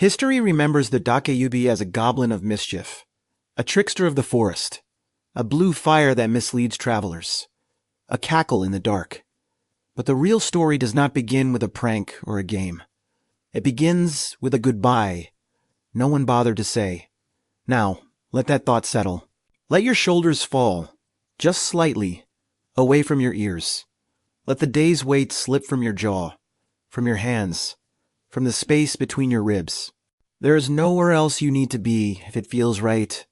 History remembers the Dokkaebi as a goblin of mischief, a trickster of the forest, a blue fire that misleads travelers, a cackle in the dark. But the real story does not begin with a prank or a game. It begins with a goodbye no one bothered to say. Now, let that thought settle. Let your shoulders fall, just slightly, away from your ears. Let the day's weight slip from your jaw, from your hands, from the space between your ribs. There is nowhere else you need to be if it feels right.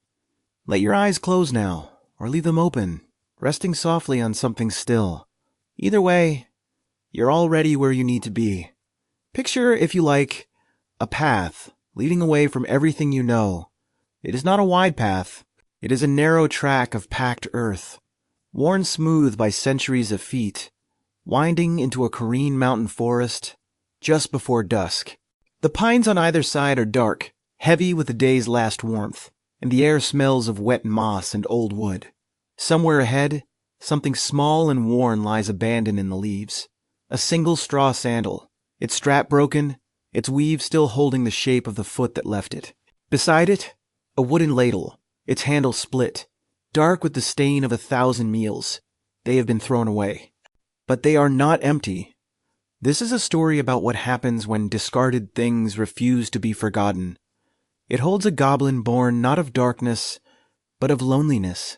Let your eyes close now, or leave them open, resting softly on something still. Either way, you're already where you need to be. Picture, if you like, a path leading away from everything you know. It is not a wide path. It is a narrow track of packed earth, worn smooth by centuries of feet, winding into a Korean mountain forest just before dusk. The pines on either side are dark, heavy with the day's last warmth, and the air smells of wet moss and old wood. Somewhere ahead, something small and worn lies abandoned in the leaves. A single straw sandal, its strap broken, its weave still holding the shape of the foot that left it. Beside it, a wooden ladle, its handle split, dark with the stain of 1,000 meals. They have been thrown away. But they are not empty. This is a story about what happens when discarded things refuse to be forgotten. It holds a goblin born not of darkness, but of loneliness.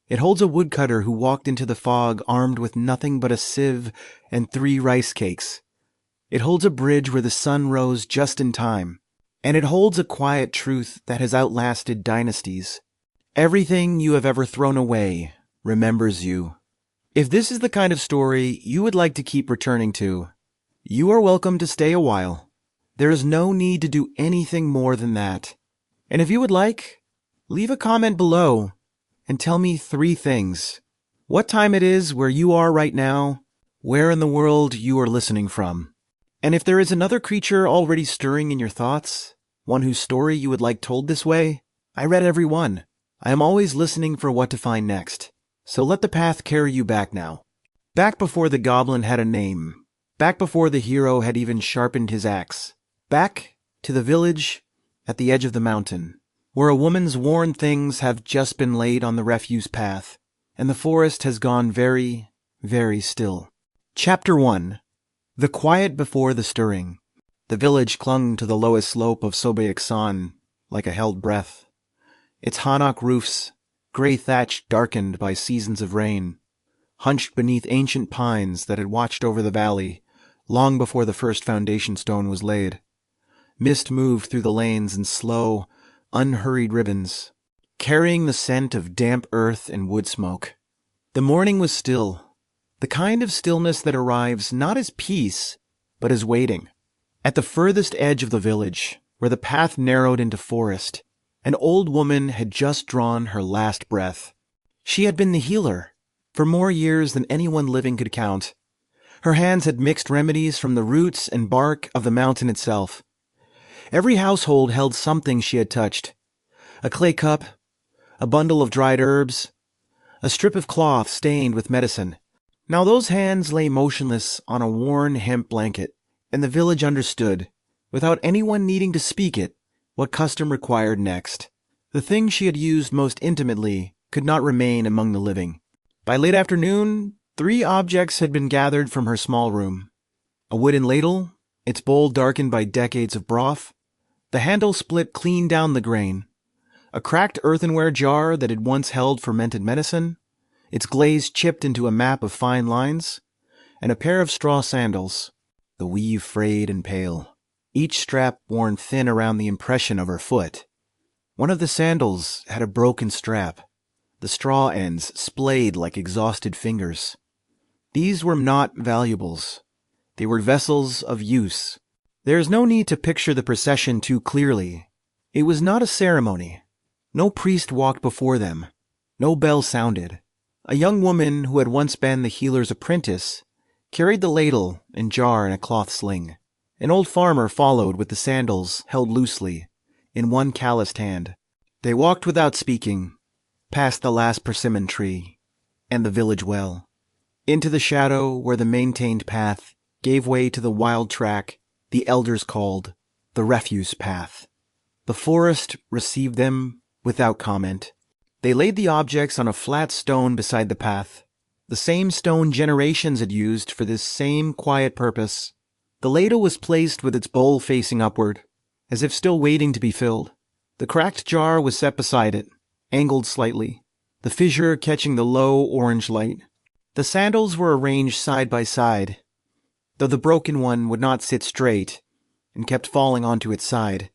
It holds a woodcutter who walked into the fog armed with nothing but a sieve and 3 rice cakes. It holds a bridge where the sun rose just in time. And it holds a quiet truth that has outlasted dynasties. Everything you have ever thrown away remembers you. If this is the kind of story you would like to keep returning to, you are welcome to stay a while. There is no need to do anything more than that. And if you would like, leave a comment below and tell me 3 things. What time it is where you are right now, where in the world you are listening from. And if there is another creature already stirring in your thoughts, one whose story you would like told this way, I read every one. I am always listening for what to find next. So let the path carry you back now. Back before the goblin had a name. Back before the hero had even sharpened his axe. Back to the village at the edge of the mountain, where a woman's worn things have just been laid on the refuse path, and the forest has gone very, very still. Chapter 1. The quiet before the stirring. The village clung to the lowest slope of Sobaeksan like a held breath. Its hanok roofs, gray thatch darkened by seasons of rain, hunched beneath ancient pines that had watched over the valley long before the first foundation stone was laid. Mist moved through the lanes in slow, unhurried ribbons, carrying the scent of damp earth and wood smoke. The morning was still. The kind of stillness that arrives not as peace, but as waiting. At the furthest edge of the village, where the path narrowed into forest, an old woman had just drawn her last breath. She had been the healer, for more years than anyone living could count. Her hands had mixed remedies from the roots and bark of the mountain itself. Every household held something she had touched. A clay cup, a bundle of dried herbs, a strip of cloth stained with medicine. Now those hands lay motionless on a worn hemp blanket, and the village understood, without anyone needing to speak it, what custom required next. The thing she had used most intimately could not remain among the living. By late afternoon, 3 objects had been gathered from her small room. A wooden ladle, its bowl darkened by decades of broth, the handle split clean down the grain, a cracked earthenware jar that had once held fermented medicine, its glaze chipped into a map of fine lines, and a pair of straw sandals, the weave frayed and pale, each strap worn thin around the impression of her foot. One of the sandals had a broken strap, the straw ends splayed like exhausted fingers. These were not valuables. They were vessels of use. There is no need to picture the procession too clearly. It was not a ceremony. No priest walked before them. No bell sounded. A young woman who had once been the healer's apprentice carried the ladle and jar in a cloth sling. An old farmer followed with the sandals held loosely, in one calloused hand. They walked without speaking, past the last persimmon tree, and the village well, into the shadow where the maintained path gave way to the wild track the elders called the refuse path. The forest received them without comment. They laid the objects on a flat stone beside the path, the same stone generations had used for this same quiet purpose. The ladle was placed with its bowl facing upward, as if still waiting to be filled. The cracked jar was set beside it, angled slightly, the fissure catching the low orange light. The sandals were arranged side by side, though the broken one would not sit straight and kept falling onto its side.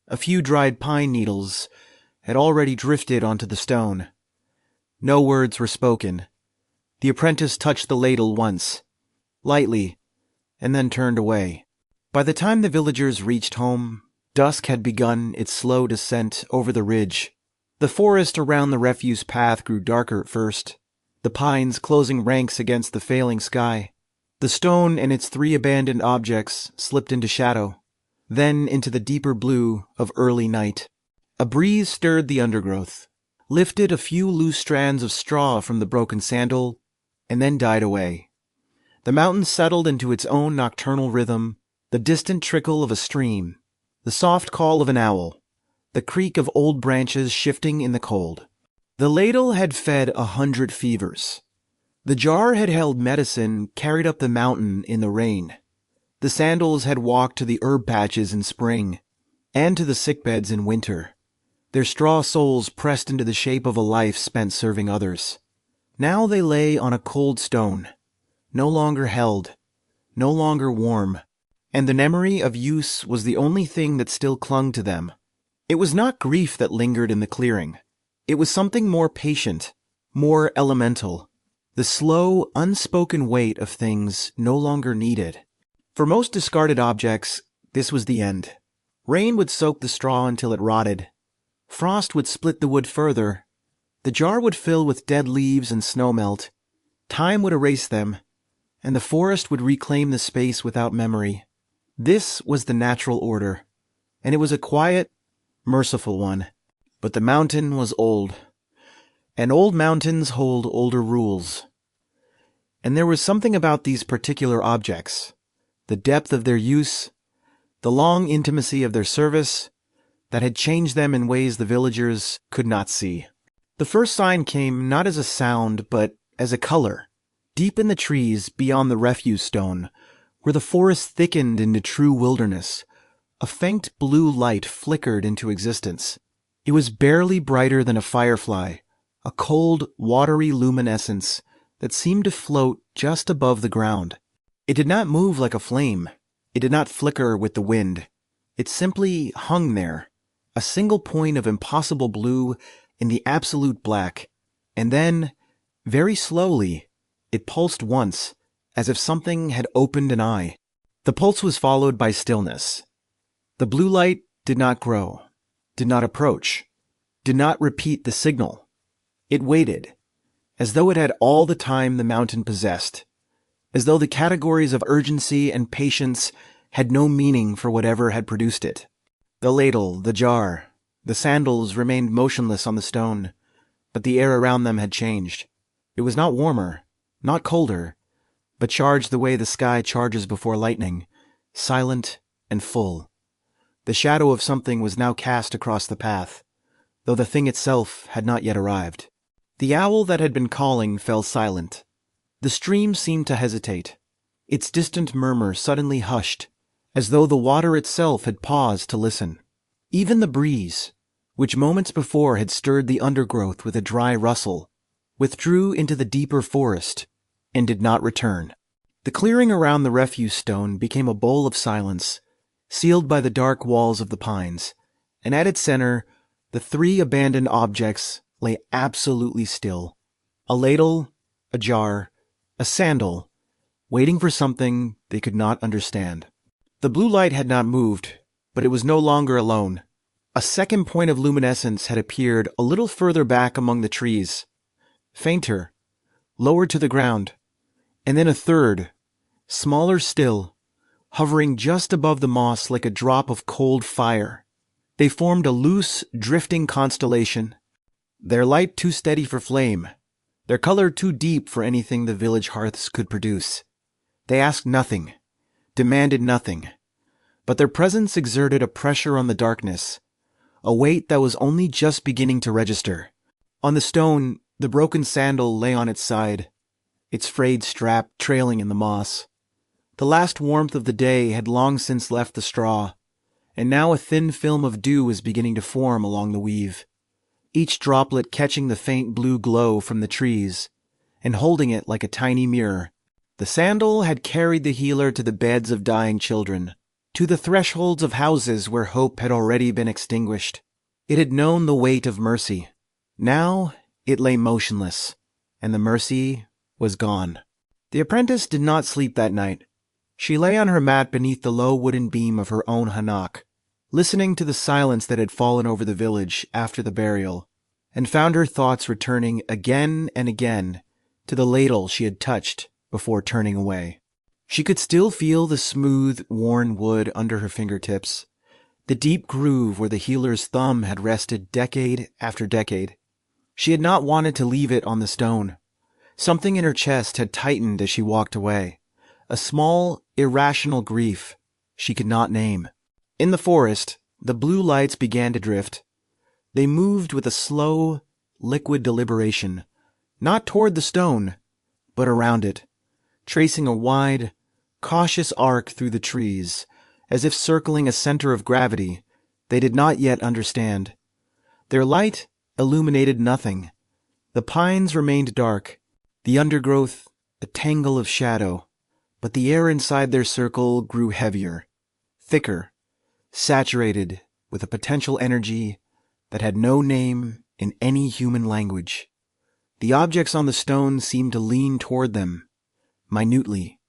A few dried pine needles had already drifted onto the stone. No words were spoken. The apprentice touched the ladle once, lightly, and then turned away. By the time the villagers reached home, dusk had begun its slow descent over the ridge. The forest around the refuse path grew darker at first, the pines closing ranks against the failing sky. The stone and its 3 abandoned objects slipped into shadow, then into the deeper blue of early night. A breeze stirred the undergrowth, lifted a few loose strands of straw from the broken sandal, and then died away. The mountain settled into its own nocturnal rhythm, the distant trickle of a stream, the soft call of an owl, the creak of old branches shifting in the cold. The ladle had fed 100 fevers. The jar had held medicine carried up the mountain in the rain. The sandals had walked to the herb patches in spring, and to the sickbeds in winter, their straw soles pressed into the shape of a life spent serving others. Now they lay on a cold stone, no longer held, no longer warm, and the memory of use was the only thing that still clung to them. It was not grief that lingered in the clearing. It was something more patient, more elemental, the slow, unspoken weight of things no longer needed. For most discarded objects, this was the end. Rain would soak the straw until it rotted. Frost would split the wood further. The jar would fill with dead leaves and snowmelt. Time would erase them, and the forest would reclaim the space without memory. This was the natural order, and it was a quiet, merciful one. But the mountain was old, and old mountains hold older rules. And there was something about these particular objects, the depth of their use, the long intimacy of their service, that had changed them in ways the villagers could not see. The first sign came not as a sound, but as a color. Deep in the trees beyond the refuse stone, where the forest thickened into true wilderness, a faint blue light flickered into existence. It was barely brighter than a firefly, a cold, watery luminescence that seemed to float just above the ground. It did not move like a flame. It did not flicker with the wind. It simply hung there, a single point of impossible blue in the absolute black. And then, very slowly, it pulsed once, as if something had opened an eye. The pulse was followed by stillness. The blue light did not grow, did not approach, did not repeat the signal. It waited, as though it had all the time the mountain possessed, as though the categories of urgency and patience had no meaning for whatever had produced it. The ladle, the jar, the sandals remained motionless on the stone, but the air around them had changed. It was not warmer, not colder, but charged the way the sky charges before lightning, silent and full. The shadow of something was now cast across the path, though the thing itself had not yet arrived. The owl that had been calling fell silent. The stream seemed to hesitate. Its distant murmur suddenly hushed, as though the water itself had paused to listen. Even the breeze, which moments before had stirred the undergrowth with a dry rustle, withdrew into the deeper forest and did not return. The clearing around the refuse stone became a bowl of silence, sealed by the dark walls of the pines, and at its center, the 3 abandoned objects lay absolutely still. A ladle, a jar, a sandal, waiting for something they could not understand. The blue light had not moved, but it was no longer alone. A second point of luminescence had appeared a little further back among the trees, fainter, lower to the ground, and then a third, smaller still, hovering just above the moss like a drop of cold fire. They formed a loose, drifting constellation, their light too steady for flame, their color too deep for anything the village hearths could produce. They asked nothing, demanded nothing, but their presence exerted a pressure on the darkness, a weight that was only just beginning to register. On the stone, the broken sandal lay on its side, its frayed strap trailing in the moss. The last warmth of the day had long since left the straw, and now a thin film of dew was beginning to form along the weave, each droplet catching the faint blue glow from the trees and holding it like a tiny mirror. The sandal had carried the healer to the beds of dying children, to the thresholds of houses where hope had already been extinguished. It had known the weight of mercy. Now it lay motionless, and the mercy was gone. The apprentice did not sleep that night. She lay on her mat beneath the low wooden beam of her own hanok, listening to the silence that had fallen over the village after the burial, and found her thoughts returning again and again to the ladle she had touched before turning away. She could still feel the smooth, worn wood under her fingertips, the deep groove where the healer's thumb had rested decade after decade. She had not wanted to leave it on the stone. Something in her chest had tightened as she walked away, a small, irrational grief she could not name. In the forest, the blue lights began to drift. They moved with a slow, liquid deliberation, not toward the stone, but around it, tracing a wide, cautious arc through the trees, as if circling a center of gravity they did not yet understand. Their light illuminated nothing. The pines remained dark, the undergrowth a tangle of shadow, but the air inside their circle grew heavier, thicker, saturated with a potential energy that had no name in any human language. The objects on the stone seemed to lean toward them, minutely,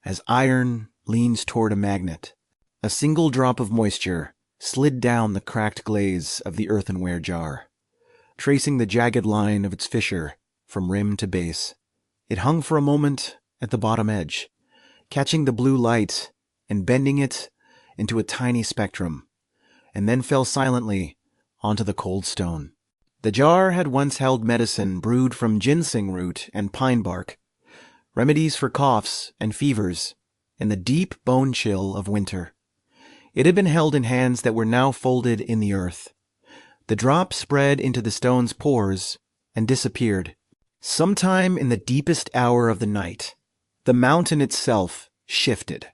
as iron leans toward a magnet. A single drop of moisture slid down the cracked glaze of the earthenware jar, tracing the jagged line of its fissure from rim to base. It hung for a moment at the bottom edge, catching the blue light and bending it into a tiny spectrum, and then fell silently onto the cold stone. The jar had once held medicine brewed from ginseng root and pine bark, remedies for coughs and fevers and the deep bone chill of winter. It had been held in hands that were now folded in the earth. The drop spread into the stone's pores and disappeared. Sometime in the deepest hour of the night, the mountain itself shifted.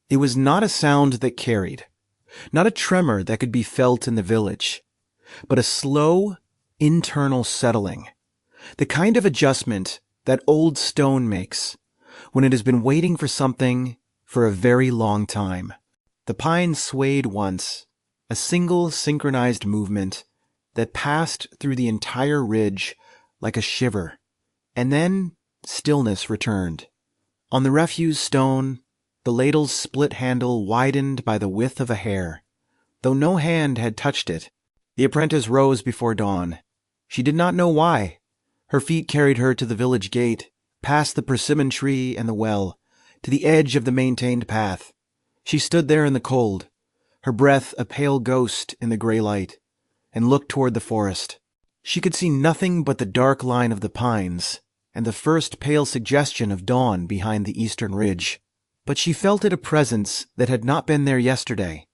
It was not a sound that carried, not a tremor that could be felt in the village, but a slow, internal settling, the kind of adjustment that old stone makes when it has been waiting for something for a very long time. The pine swayed once, a single synchronized movement that passed through the entire ridge like a shiver, and then stillness returned. On the refuse stone, the ladle's split handle widened by the width of a hair, though no hand had touched it. The apprentice rose before dawn. She did not know why. Her feet carried her to the village gate, past the persimmon tree and the well, to the edge of the maintained path. She stood there in the cold, her breath a pale ghost in the gray light, and looked toward the forest. She could see nothing but the dark line of the pines and the first pale suggestion of dawn behind the eastern ridge. But she felt it a presence that had not been there yesterday,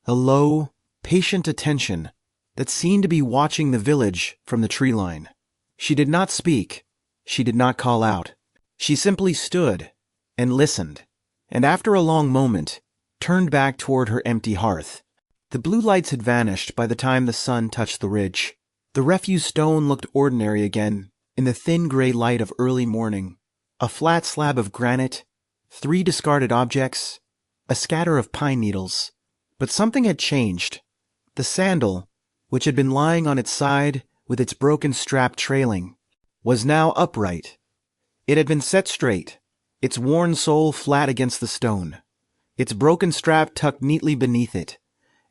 a low, patient attention that seemed to be watching the village from the tree line. She did not speak. She did not call out. She simply stood and listened, and after a long moment, turned back toward her empty hearth. The blue lights had vanished by the time the sun touched the ridge. The refuse stone looked ordinary again in the thin gray light of early morning. A flat slab of granite, 3 discarded objects, a scatter of pine needles. But something had changed. The sandal, which had been lying on its side with its broken strap trailing, was now upright. It had been set straight, its worn sole flat against the stone, its broken strap tucked neatly beneath it,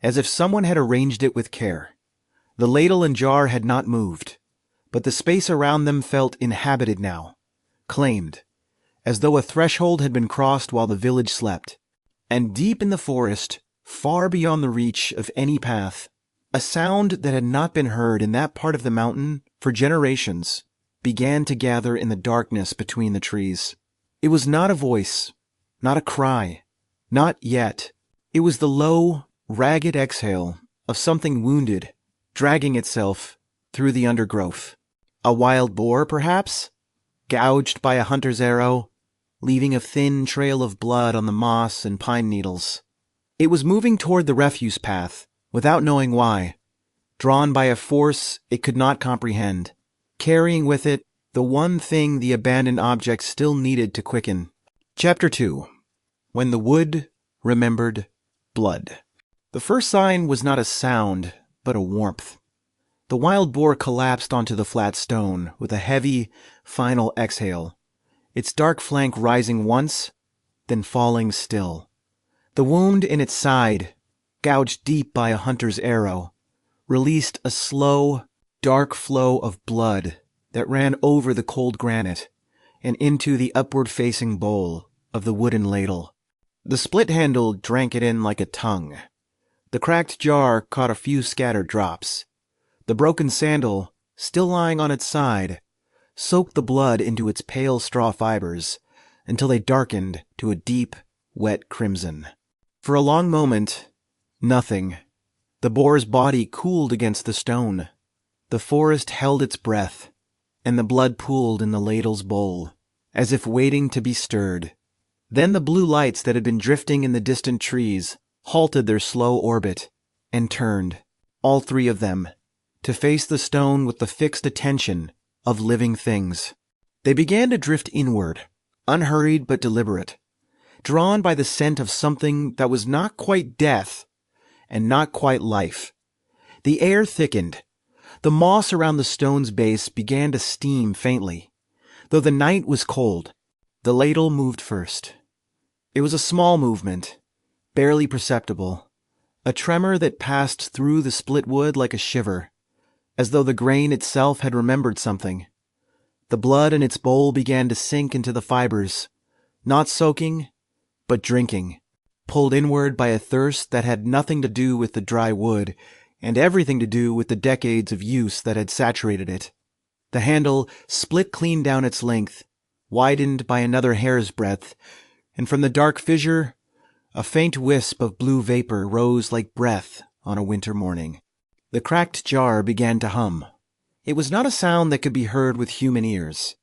as if someone had arranged it with care. The ladle and jar had not moved, but the space around them felt inhabited now, claimed, as though a threshold had been crossed while the village slept. And deep in the forest, far beyond the reach of any path, a sound that had not been heard in that part of the mountain for generations began to gather in the darkness between the trees. It was not a voice, not a cry, not yet, It was the low, ragged exhale of something wounded, dragging itself through the undergrowth. A wild boar, perhaps? Gouged by a hunter's arrow, leaving a thin trail of blood on the moss and pine needles. It was moving toward the refuse path, without knowing why, drawn by a force it could not comprehend, carrying with it the one thing the abandoned object still needed to quicken. Chapter 2. When the Wood Remembered Blood. The first sign was not a sound, but a warmth. The wild boar collapsed onto the flat stone with a heavy, final exhale, its dark flank rising once, then falling still. The wound in its side, gouged deep by a hunter's arrow, released a slow, dark flow of blood that ran over the cold granite and into the upward-facing bowl of the wooden ladle. The split handle drank it in like a tongue. The cracked jar caught a few scattered drops. The broken sandal, still lying on its side, soaked the blood into its pale straw fibers until they darkened to a deep, wet crimson. For a long moment, nothing. The boar's body cooled against the stone. The forest held its breath, and the blood pooled in the ladle's bowl, as if waiting to be stirred. Then the blue lights that had been drifting in the distant trees halted their slow orbit and turned, all three of them, to face the stone with the fixed attention of living things. They began to drift inward, unhurried but deliberate, drawn by the scent of something that was not quite death and not quite life. The air thickened. The moss around the stone's base began to steam faintly. Though the night was cold, the ladle moved first. It was a small movement, barely perceptible, a tremor that passed through the split wood like a shiver, as though the grain itself had remembered something. The blood in its bowl began to sink into the fibers, not soaking, but drinking, pulled inward by a thirst that had nothing to do with the dry wood and everything to do with the decades of use that had saturated it. The handle split clean down its length, widened by another hair's breadth, and from the dark fissure, a faint wisp of blue vapor rose like breath on a winter morning. The cracked jar began to hum. It was not a sound that could be heard with human ears,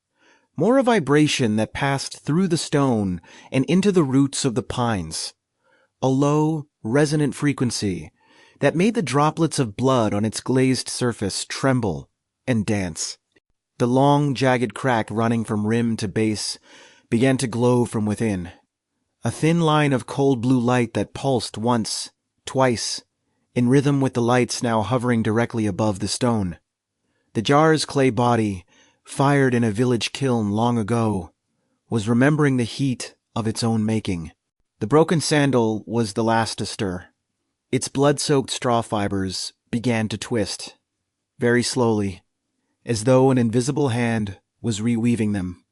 more a vibration that passed through the stone and into the roots of the pines, a low, resonant frequency that made the droplets of blood on its glazed surface tremble and dance. The long, jagged crack running from rim to base began to glow from within, a thin line of cold blue light that pulsed once, twice, in rhythm with the lights now hovering directly above the stone. The jar's clay body, fired in a village kiln long ago, was remembering the heat of its own making. The broken sandal was the last to stir. Its blood-soaked straw fibers began to twist, very slowly, as though an invisible hand was reweaving them.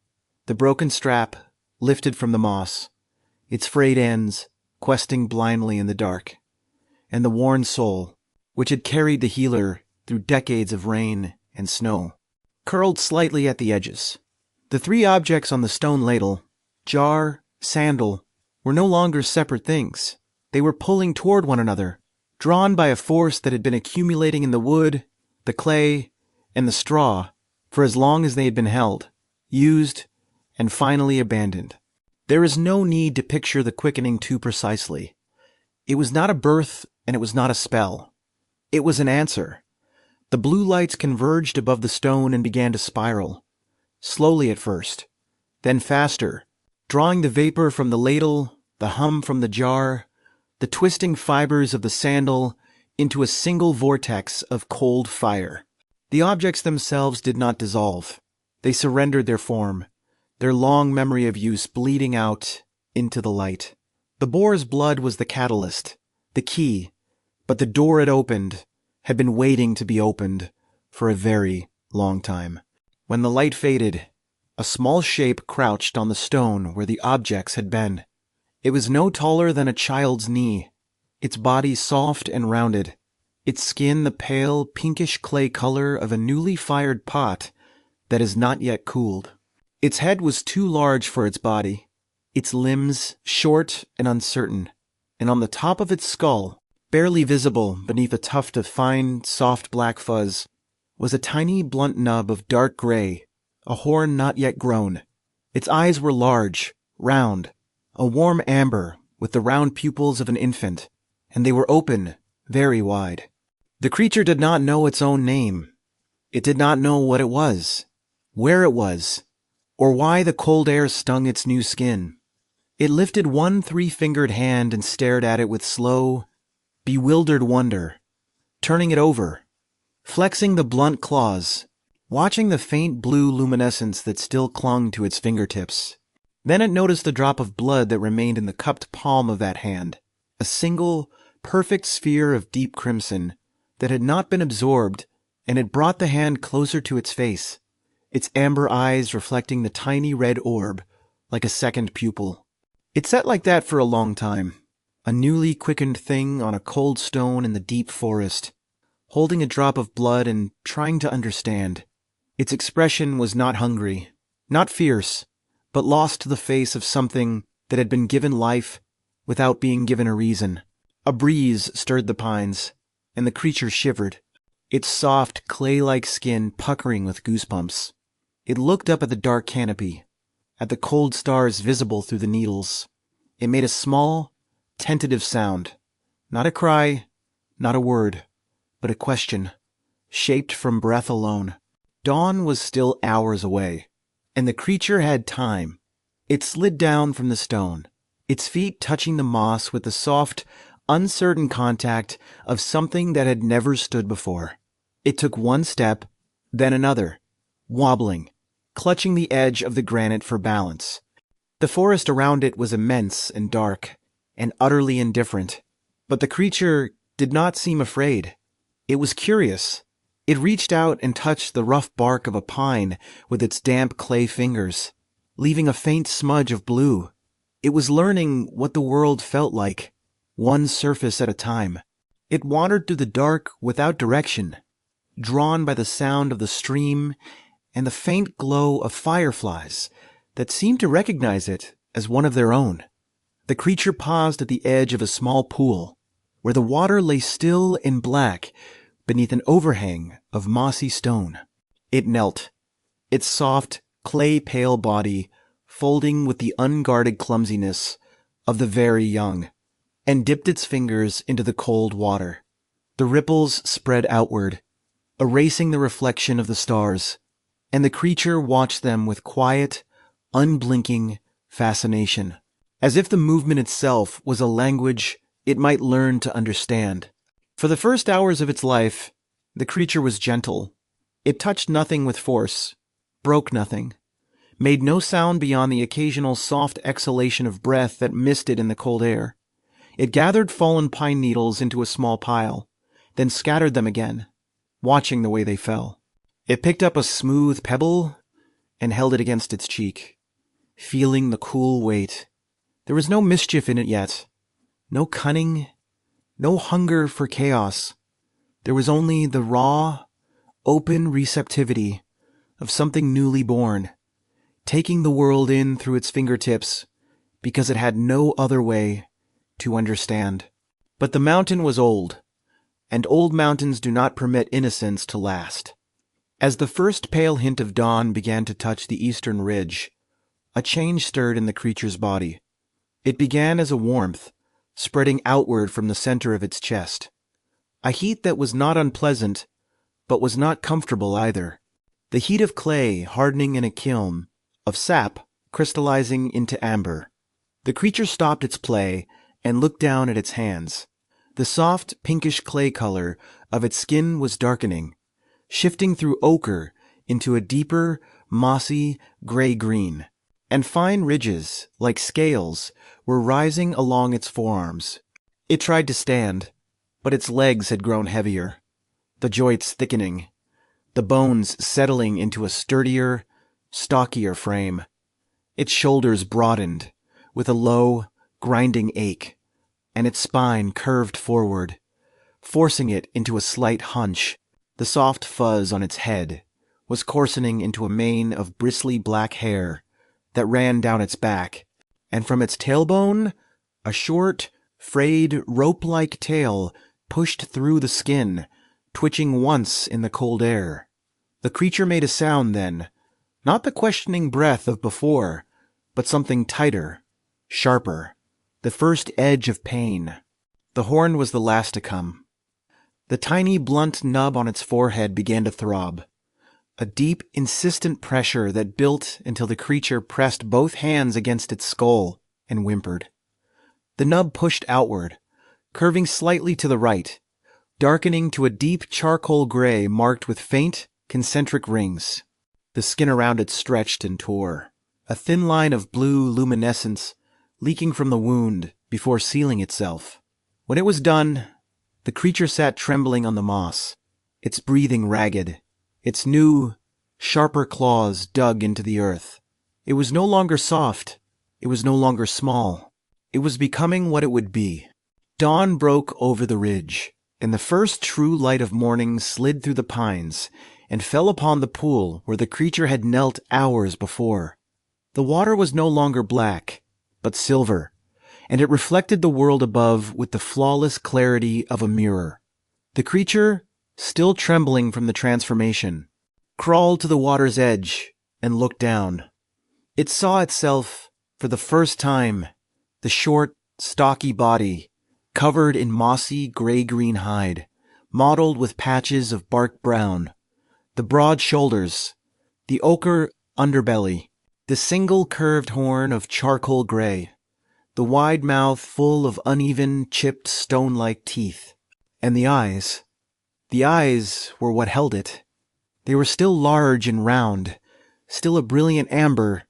The broken strap lifted from the moss, its frayed ends questing blindly in the dark, and the worn sole, which had carried the healer through decades of rain and snow, curled slightly at the edges. The three objects on the stone ladle, jar, sandal, were no longer separate things. They were pulling toward one another, drawn by a force that had been accumulating in the wood, the clay, and the straw for as long as they had been held, used, and finally abandoned. There is no need to picture the quickening too precisely. It was not a birth, and it was not a spell. It was an answer. The blue lights converged above the stone and began to spiral, slowly at first, then faster, drawing the vapor from the ladle, the hum from the jar, the twisting fibers of the sandal into a single vortex of cold fire. The objects themselves did not dissolve. They surrendered their form, their long memory of use bleeding out into the light. The boar's blood was the catalyst, the key, but the door it opened had been waiting to be opened for a very long time. When the light faded, a small shape crouched on the stone where the objects had been. It was no taller than a child's knee, its body soft and rounded, its skin the pale, pinkish clay color of a newly fired pot that is not yet cooled. Its head was too large for its body, its limbs short and uncertain, and on the top of its skull, barely visible beneath a tuft of fine, soft black fuzz, was a tiny blunt nub of dark gray, a horn not yet grown. Its eyes were large, round, a warm amber with the round pupils of an infant, and they were open, very wide. The creature did not know its own name. It did not know what it was, where it was, or why the cold air stung its new skin. It lifted one 3-fingered hand and stared at it with slow, bewildered wonder, turning it over, flexing the blunt claws, watching the faint blue luminescence that still clung to its fingertips. Then it noticed the drop of blood that remained in the cupped palm of that hand, a single, perfect sphere of deep crimson that had not been absorbed, and it brought the hand closer to its face, its amber eyes reflecting the tiny red orb like a second pupil. It sat like that for a long time, a newly quickened thing on a cold stone in the deep forest, holding a drop of blood and trying to understand. Its expression was not hungry, not fierce, but lost to the face of something that had been given life without being given a reason. A breeze stirred the pines, and the creature shivered, its soft, clay-like skin puckering with goosebumps. It looked up at the dark canopy, at the cold stars visible through the needles. It made a small, tentative sound. Not a cry, not a word, but a question, shaped from breath alone. Dawn was still hours away, and the creature had time. It slid down from the stone, its feet touching the moss with the soft, uncertain contact of something that had never stood before. It took one step, then another, wobbling, clutching the edge of the granite for balance. The forest around it was immense and dark, and utterly indifferent, but the creature did not seem afraid. It was curious. It reached out and touched the rough bark of a pine with its damp clay fingers, leaving a faint smudge of blue. It was learning what the world felt like, one surface at a time. It wandered through the dark without direction, drawn by the sound of the stream and the faint glow of fireflies that seemed to recognize it as one of their own. The creature paused at the edge of a small pool, where the water lay still and black beneath an overhang of mossy stone. It knelt, its soft, clay-pale body folding with the unguarded clumsiness of the very young, and dipped its fingers into the cold water. The ripples spread outward, erasing the reflection of the stars, and the creature watched them with quiet, unblinking fascination, as if the movement itself was a language it might learn to understand. For the first hours of its life, the creature was gentle. It touched nothing with force, broke nothing, made no sound beyond the occasional soft exhalation of breath that misted in the cold air. It gathered fallen pine needles into a small pile, then scattered them again, watching the way they fell. It picked up a smooth pebble and held it against its cheek, feeling the cool weight. There was no mischief in it yet, no cunning, no hunger for chaos. There was only the raw, open receptivity of something newly born, taking the world in through its fingertips because it had no other way to understand. But the mountain was old, and old mountains do not permit innocence to last. As the first pale hint of dawn began to touch the eastern ridge, a change stirred in the creature's body. It began as a warmth, spreading outward from the center of its chest. A heat that was not unpleasant, but was not comfortable either. The heat of clay hardening in a kiln, of sap crystallizing into amber. The creature stopped its play and looked down at its hands. The soft, pinkish clay color of its skin was darkening, shifting through ochre into a deeper, mossy, gray-green, and fine ridges, like scales, were rising along its forearms. It tried to stand, but its legs had grown heavier, the joints thickening, the bones settling into a sturdier, stockier frame. Its shoulders broadened, with a low, grinding ache, and its spine curved forward, forcing it into a slight hunch. The soft fuzz on its head was coarsening into a mane of bristly black hair that ran down its back, and from its tailbone, a short, frayed, rope-like tail pushed through the skin, twitching once in the cold air. The creature made a sound then, not the questioning breath of before, but something tighter, sharper, the first edge of pain. The horn was the last to come. The tiny, blunt nub on its forehead began to throb, a deep, insistent pressure that built until the creature pressed both hands against its skull and whimpered. The nub pushed outward, curving slightly to the right, darkening to a deep charcoal gray marked with faint, concentric rings. The skin around it stretched and tore, a thin line of blue luminescence leaking from the wound before sealing itself. When it was done, the creature sat trembling on the moss, its breathing ragged, its new, sharper claws dug into the earth. It was no longer soft. It was no longer small. It was becoming what it would be. Dawn broke over the ridge, and the first true light of morning slid through the pines and fell upon the pool where the creature had knelt hours before. The water was no longer black, but silver, and it reflected the world above with the flawless clarity of a mirror. The creature, still trembling from the transformation, crawled to the water's edge and looked down. It saw itself, for the first time, the short, stocky body, covered in mossy gray-green hide, mottled with patches of bark brown, the broad shoulders, the ochre underbelly, the single curved horn of charcoal gray, the wide mouth full of uneven, chipped stone-like teeth, and the eyes. The eyes were what held it. They were still large and round, still a brilliant amber,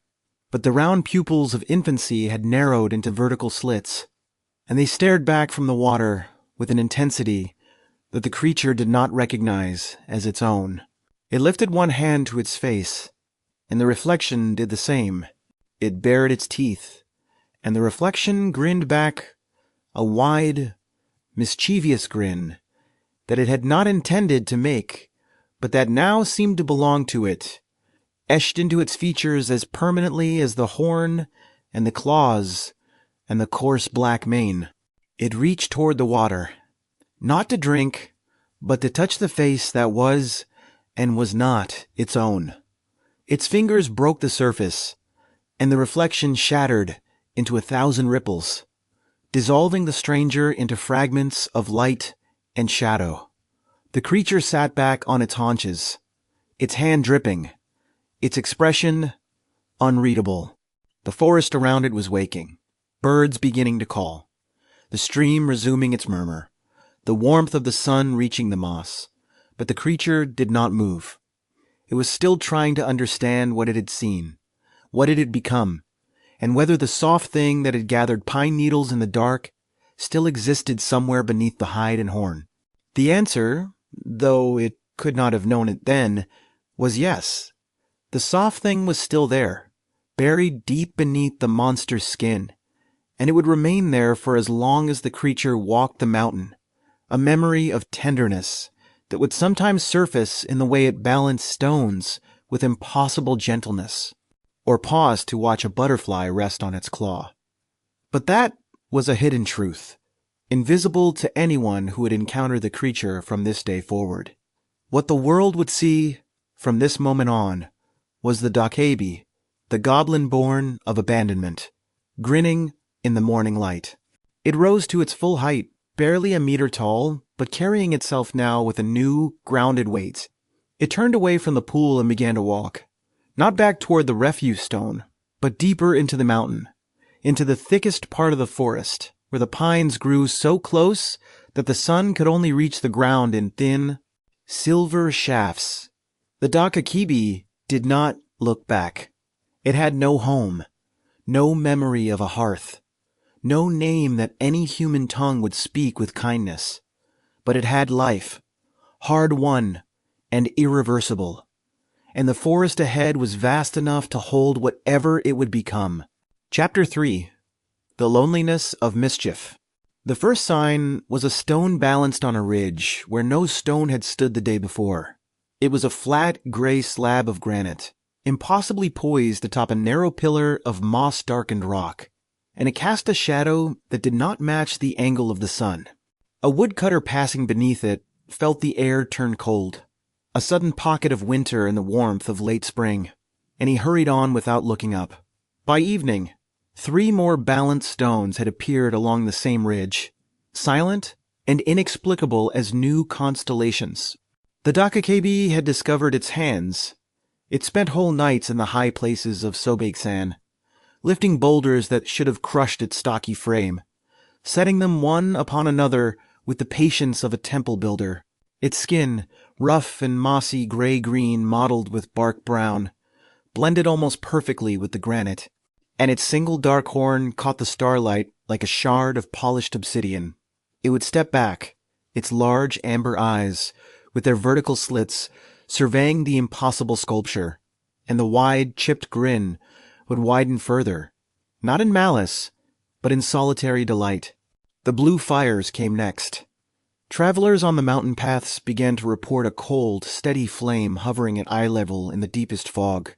but the round pupils of infancy had narrowed into vertical slits, and they stared back from the water with an intensity that the creature did not recognize as its own. It lifted one hand to its face, and the reflection did the same. It bared its teeth, and the reflection grinned back a wide, mischievous grin that it had not intended to make, but that now seemed to belong to it, etched into its features as permanently as the horn and the claws and the coarse black mane. It reached toward the water, not to drink, but to touch the face that was and was not its own. Its fingers broke the surface, and the reflection shattered into 1,000 ripples, dissolving the stranger into fragments of light and shadow. The creature sat back on its haunches, its hand dripping, its expression unreadable. The forest around it was waking, birds beginning to call, the stream resuming its murmur, the warmth of the sun reaching the moss. But the creature did not move. It was still trying to understand what it had seen, what it had become, and whether the soft thing that had gathered pine needles in the dark still existed somewhere beneath the hide and horn. The answer, though it could not have known it then, was yes. The soft thing was still there, buried deep beneath the monster's skin, and it would remain there for as long as the creature walked the mountain, a memory of tenderness that would sometimes surface in the way it balanced stones with impossible gentleness, or paused to watch a butterfly rest on its claw. But that was a hidden truth, invisible to anyone who would encounter the creature from this day forward. What the world would see from this moment on was the Dokkaebi, the goblin born of abandonment, grinning in the morning light. It rose to its full height, barely a meter tall, but carrying itself now with a new, grounded weight. It turned away from the pool and began to walk, not back toward the refuse stone, but deeper into the mountain, into the thickest part of the forest, where the pines grew so close that the sun could only reach the ground in thin, silver shafts. The Dokkaebi did not look back. It had no home, no memory of a hearth, no name that any human tongue would speak with kindness. But it had life, hard-won and irreversible, and the forest ahead was vast enough to hold whatever it would become. Chapter 3. The Loneliness of Mischief. The first sign was a stone balanced on a ridge where no stone had stood the day before. It was a flat, gray slab of granite, impossibly poised atop a narrow pillar of moss-darkened rock. and it cast a shadow that did not match the angle of the sun. A woodcutter passing beneath it felt the air turn cold, a sudden pocket of winter in the warmth of late spring, and he hurried on without looking up. By evening, 3 more balanced stones had appeared along the same ridge, silent and inexplicable as new constellations. The Dokkaebi had discovered its hands. It spent whole nights in the high places of Sobaeksan, lifting boulders that should have crushed its stocky frame, setting them one upon another with the patience of a temple builder. Its skin, rough and mossy gray-green mottled with bark brown, blended almost perfectly with the granite, and its single dark horn caught the starlight like a shard of polished obsidian. It would step back, its large amber eyes, with their vertical slits, surveying the impossible sculpture, and the wide, chipped grin would widen further, not in malice, but in solitary delight. The blue fires came next. Travelers on the mountain paths began to report a cold, steady flame hovering at eye level in the deepest fog.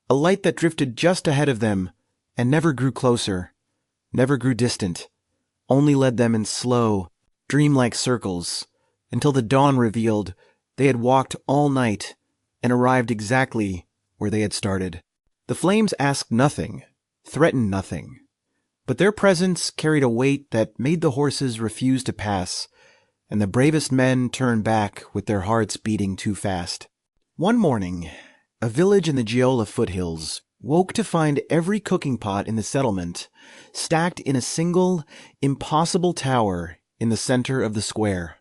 A light that drifted just ahead of them and never grew closer, never grew distant, only led them in slow, dreamlike circles until the dawn revealed they had walked all night and arrived exactly where they had started. The flames asked nothing, threatened nothing, but their presence carried a weight that made the horses refuse to pass, and the bravest men turned back with their hearts beating too fast. One morning, a village in the Jeolla foothills woke to find every cooking pot in the settlement stacked in a single, impossible tower in the center of the square.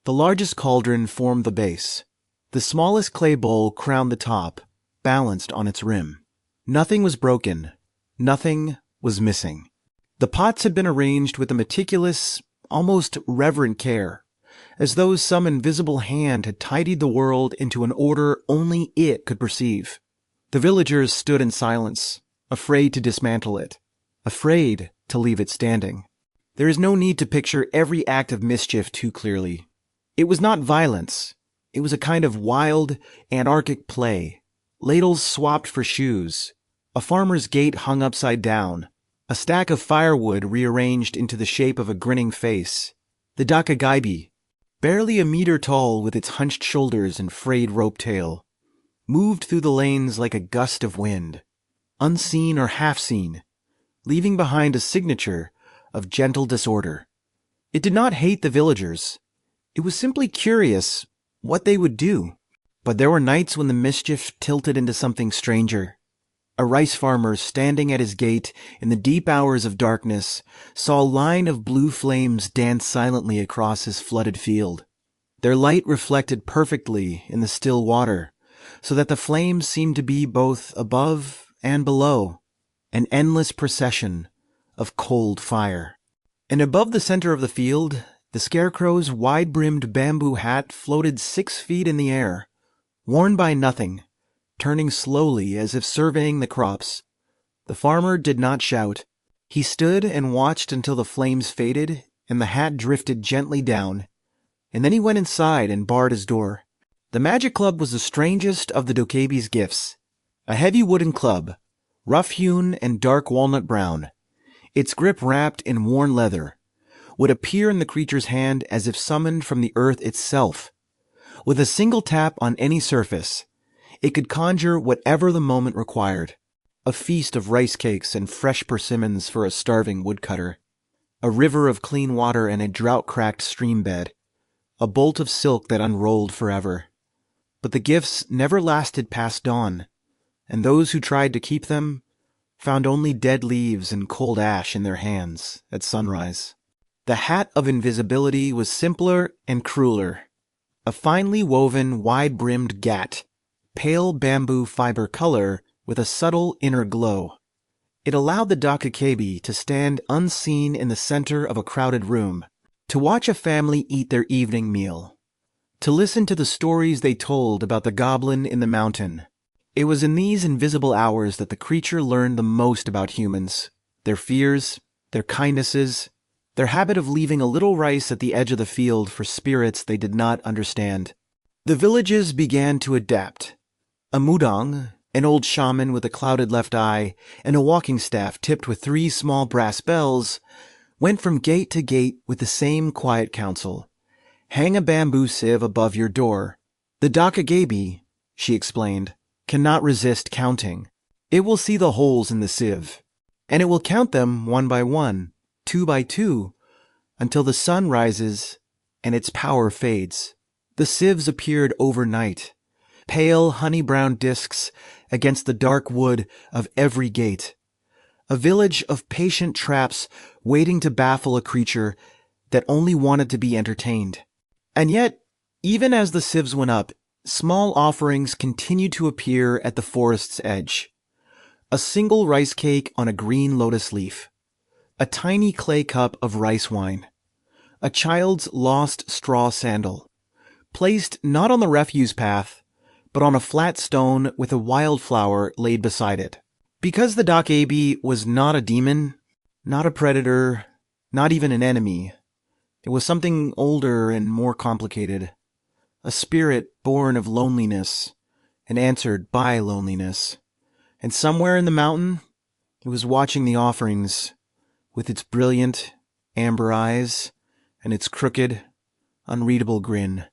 The largest cauldron formed the base. The smallest clay bowl crowned the top, balanced on its rim. Nothing was broken. Nothing was missing. The pots had been arranged with a meticulous, almost reverent care, as though some invisible hand had tidied the world into an order only it could perceive. The villagers stood in silence, afraid to dismantle it, afraid to leave it standing. There is no need to picture every act of mischief too clearly. It was not violence. It was a kind of wild, anarchic play. Ladles swapped for shoes, a farmer's gate hung upside down, a stack of firewood rearranged into the shape of a grinning face. The Dokkaebi, barely a meter tall with its hunched shoulders and frayed rope tail, moved through the lanes like a gust of wind, unseen or half-seen, leaving behind a signature of gentle disorder. It did not hate the villagers. It was simply curious what they would do. But there were nights when the mischief tilted into something stranger. A rice farmer standing at his gate in the deep hours of darkness saw a line of blue flames dance silently across his flooded field. Their light reflected perfectly in the still water, so that the flames seemed to be both above and below, an endless procession of cold fire. And above the center of the field, the scarecrow's wide-brimmed bamboo hat floated 6 feet in the air, worn by nothing, turning slowly as if surveying the crops. The farmer did not shout. He stood and watched until the flames faded and the hat drifted gently down, and then he went inside and barred his door. The magic club was the strangest of the Dokkaebi's gifts. A heavy wooden club, rough-hewn and dark walnut brown, its grip wrapped in worn leather, would appear in the creature's hand as if summoned from the earth itself. With a single tap on any surface, it could conjure whatever the moment required. A feast of rice cakes and fresh persimmons for a starving woodcutter. A river of clean water and a drought-cracked stream bed. A bolt of silk that unrolled forever. But the gifts never lasted past dawn, and those who tried to keep them found only dead leaves and cold ash in their hands at sunrise. The hat of invisibility was simpler and crueler. A finely woven, wide-brimmed gat, pale bamboo fiber color with a subtle inner glow. It allowed the Dokkaebi to stand unseen in the center of a crowded room, to watch a family eat their evening meal, to listen to the stories they told about the goblin in the mountain. It was in these invisible hours that the creature learned the most about humans, their fears, their kindnesses, their habit of leaving a little rice at the edge of the field for spirits they did not understand. The villages began to adapt. A mudang, An old shaman with a clouded left eye and a walking staff tipped with 3 small brass bells went from gate to gate with the same quiet counsel. Hang a bamboo sieve above your door. The Dokkaebi, she explained, cannot resist counting. It will see the holes in the sieve, and it will count them 1 by 1, 2 by 2, until the sun rises and its power fades. The sieves appeared overnight, pale honey-brown discs against the dark wood of every gate. A village of patient traps waiting to baffle a creature that only wanted to be entertained. And yet, even as the sieves went up, small offerings continued to appear at the forest's edge. A single rice cake on a green lotus leaf. A tiny clay cup of rice wine. A child's lost straw sandal, placed not on the refuse path, but on a flat stone with a wildflower laid beside it. Because the Dokkaebi was not a demon, not a predator, not even an enemy, it was something older and more complicated. A spirit born of loneliness and answered by loneliness. And somewhere in the mountain, it was watching the offerings with its brilliant amber eyes and its crooked, unreadable grin.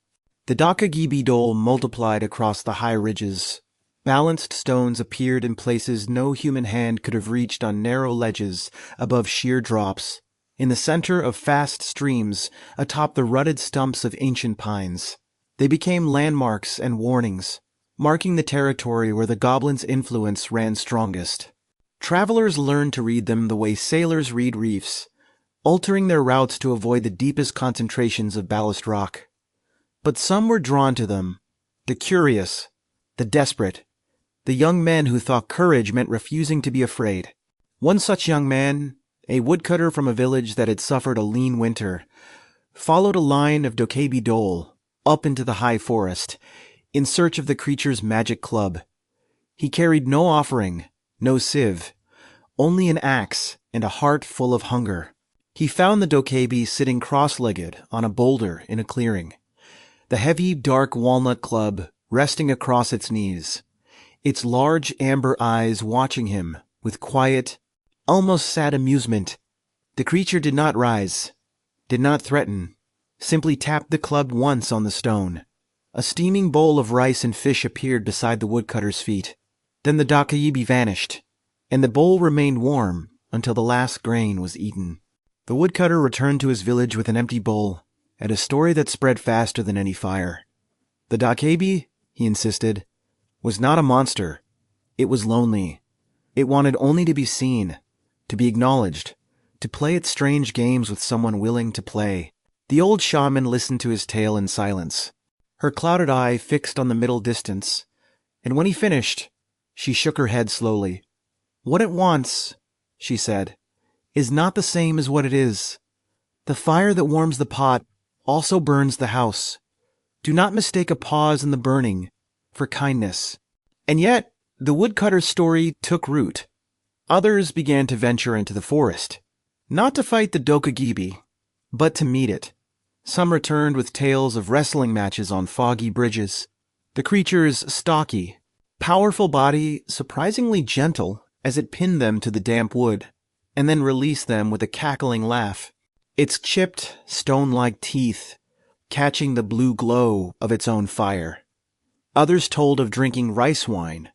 The Dokkaebi dole multiplied across the high ridges. Balanced stones appeared in places no human hand could have reached on narrow ledges above sheer drops, in the center of fast streams atop the rutted stumps of ancient pines. They became landmarks and warnings, marking the territory where the goblin's influence ran strongest. Travelers learned to read them the way sailors read reefs, altering their routes to avoid the deepest concentrations of ballast rock. But some were drawn to them, the curious, the desperate, the young men who thought courage meant refusing to be afraid. One such young man, a woodcutter from a village that had suffered a lean winter, followed a line of Dokkaebi dole up into the high forest, in search of the creature's magic club. He carried no offering, no sieve, only an axe and a heart full of hunger. He found the Dokkaebi sitting cross-legged on a boulder in a clearing, the heavy, dark walnut club resting across its knees, its large amber eyes watching him with quiet, almost sad amusement. The creature did not rise, did not threaten, simply tapped the club once on the stone. A steaming bowl of rice and fish appeared beside the woodcutter's feet. Then the Dokkaebi vanished, and the bowl remained warm until the last grain was eaten. The woodcutter returned to his village with an empty bowl, and a story that spread faster than any fire. The Dokkaebi, he insisted, was not a monster. It was lonely. It wanted only to be seen, to be acknowledged, to play its strange games with someone willing to play. The old shaman listened to his tale in silence, her clouded eye fixed on the middle distance, and when he finished, she shook her head slowly. What it wants, she said, is not the same as what it is. The fire that warms the pot also burns the house. Do not mistake a pause in the burning for kindness. And yet, the woodcutter's story took root. Others began to venture into the forest, not to fight the Dokkaebi, but to meet it. Some returned with tales of wrestling matches on foggy bridges. The creature's stocky, powerful body surprisingly gentle as it pinned them to the damp wood, and then released them with a cackling laugh, its chipped, stone-like teeth catching the blue glow of its own fire. Others told of drinking rice wine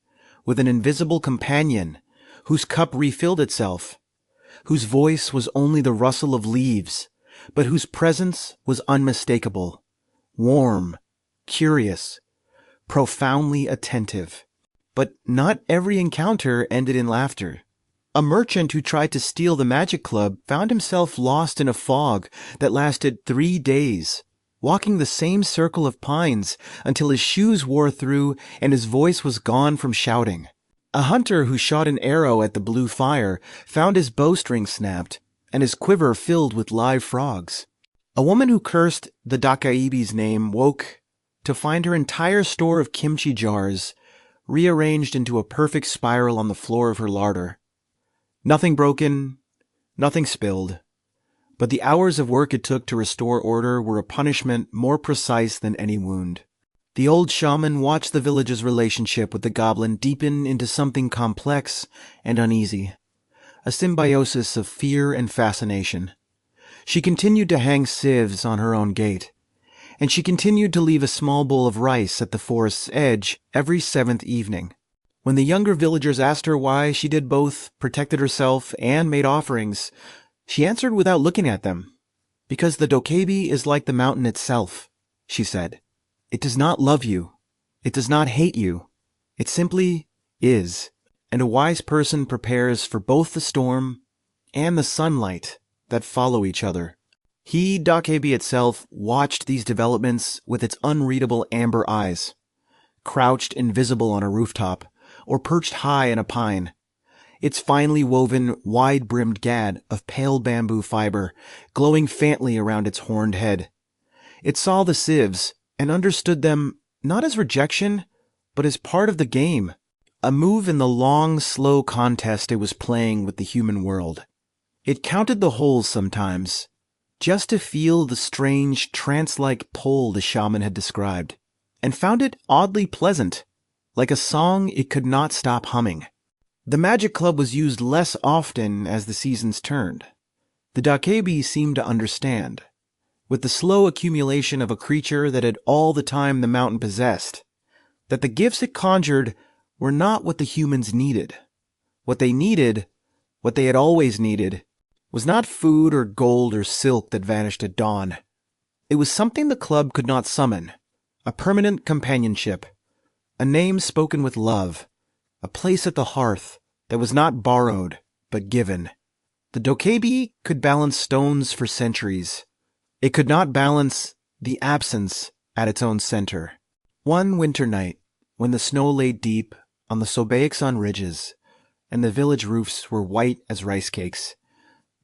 with an invisible companion whose cup refilled itself, whose voice was only the rustle of leaves, but whose presence was unmistakable, warm, curious, profoundly attentive. But not every encounter ended in laughter. A merchant who tried to steal the magic club found himself lost in a fog that lasted 3 days, walking the same circle of pines until his shoes wore through and his voice was gone from shouting. A hunter who shot an arrow at the blue fire found his bowstring snapped and his quiver filled with live frogs. A woman who cursed the Dokkaebi's name woke to find her entire store of kimchi jars rearranged into a perfect spiral on the floor of her larder. Nothing broken, nothing spilled, but the hours of work it took to restore order were a punishment more precise than any wound. The old shaman watched the village's relationship with the goblin deepen into something complex and uneasy, a symbiosis of fear and fascination. She continued to hang sieves on her own gate, and she continued to leave a small bowl of rice at the forest's edge every 7th evening. When the younger villagers asked her why she did both, protected herself, and made offerings, she answered without looking at them. Because the Dokkaebi is like the mountain itself, she said. It does not love you. It does not hate you. It simply is. And a wise person prepares for both the storm and the sunlight that follow each other. He, Dokkaebi itself, watched these developments with its unreadable amber eyes, crouched invisible on a rooftop, or perched high in a pine, its finely woven, wide-brimmed gad of pale bamboo fiber glowing faintly around its horned head. It saw the sieves and understood them not as rejection, but as part of the game, a move in the long, slow contest it was playing with the human world. It counted the holes sometimes, just to feel the strange, trance-like pull the shaman had described, and found it oddly pleasant, like a song it could not stop humming. The magic club was used less often as the seasons turned. The Dokkaebi seemed to understand, with the slow accumulation of a creature that had all the time the mountain possessed, that the gifts it conjured were not what the humans needed. What they needed, what they had always needed, was not food or gold or silk that vanished at dawn. It was something the club could not summon, a permanent companionship, a name spoken with love, a place at the hearth that was not borrowed, but given. The Dokkaebi could balance stones for centuries. It could not balance the absence at its own center. One winter night, when the snow lay deep on the Sobaeksan ridges, and the village roofs were white as rice cakes,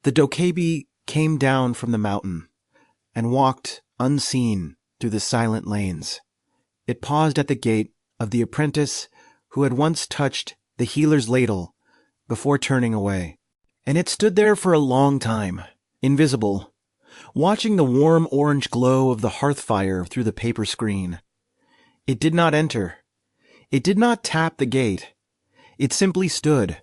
the Dokkaebi came down from the mountain and walked unseen through the silent lanes. It paused at the gate of the apprentice who had once touched the healer's ladle before turning away. And it stood there for a long time, invisible, watching the warm orange glow of the hearth fire through the paper screen. It did not enter. It did not tap the gate. It simply stood,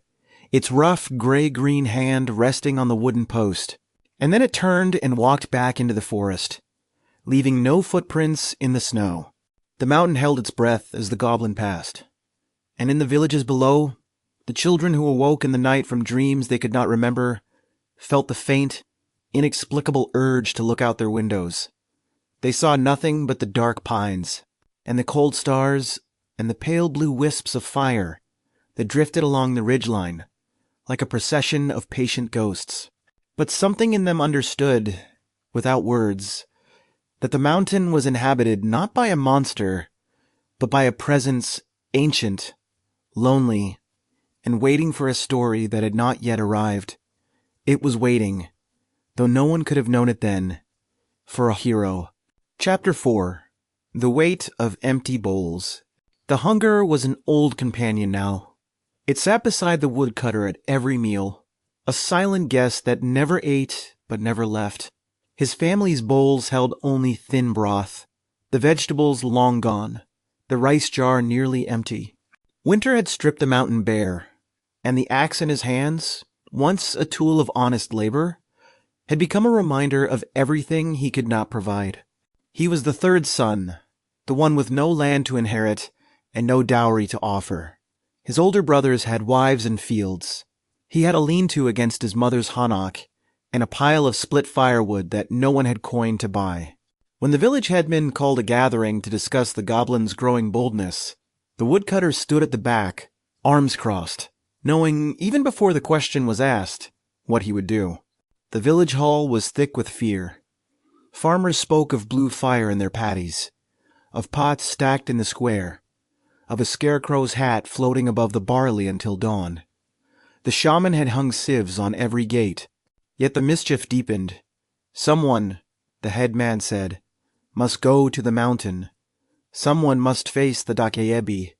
its rough gray-green hand resting on the wooden post, and then it turned and walked back into the forest, leaving no footprints in the snow. The mountain held its breath as the goblin passed, and in the villages below, the children who awoke in the night from dreams they could not remember felt the faint, inexplicable urge to look out their windows. They saw nothing but the dark pines, and the cold stars, and the pale blue wisps of fire that drifted along the ridgeline like a procession of patient ghosts. But something in them understood, without words, that the mountain was inhabited not by a monster, but by a presence ancient, lonely, and waiting for a story that had not yet arrived. It was waiting, though no one could have known it then, for a hero. Chapter 4. The Weight of Empty Bowls. The hunger was an old companion now. It sat beside the woodcutter at every meal, a silent guest that never ate but never left. His family's bowls held only thin broth, the vegetables long gone, the rice jar nearly empty. Winter had stripped the mountain bare, and the axe in his hands, once a tool of honest labor, had become a reminder of everything he could not provide. He was the third son, the one with no land to inherit and no dowry to offer. His older brothers had wives and fields. He had a lean-to against his mother's hanok, and a pile of split firewood that no one had coin to buy. When the village headman called a gathering to discuss the goblin's growing boldness, the woodcutter stood at the back, arms crossed, knowing, even before the question was asked, what he would do. The village hall was thick with fear. Farmers spoke of blue fire in their paddies, of pots stacked in the square, of a scarecrow's hat floating above the barley until dawn. The shaman had hung sieves on every gate, yet the mischief deepened. Someone, the headman said, must go to the mountain. Someone must face the Dokkaebi.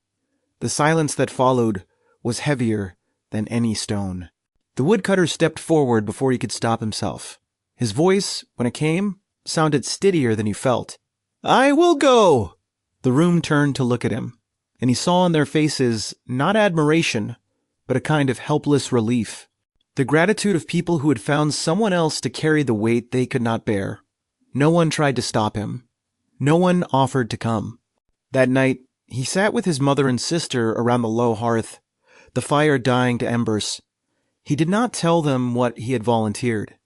The silence that followed was heavier than any stone. The woodcutter stepped forward before he could stop himself. His voice, when it came, sounded steadier than he felt. "I will go," The room turned to look at him, and he saw on their faces not admiration, but a kind of helpless relief. The gratitude of people who had found someone else to carry the weight they could not bear. No one tried to stop him. No one offered to come. That night, he sat with his mother and sister around the low hearth, the fire dying to embers. He did not tell them what he had volunteered.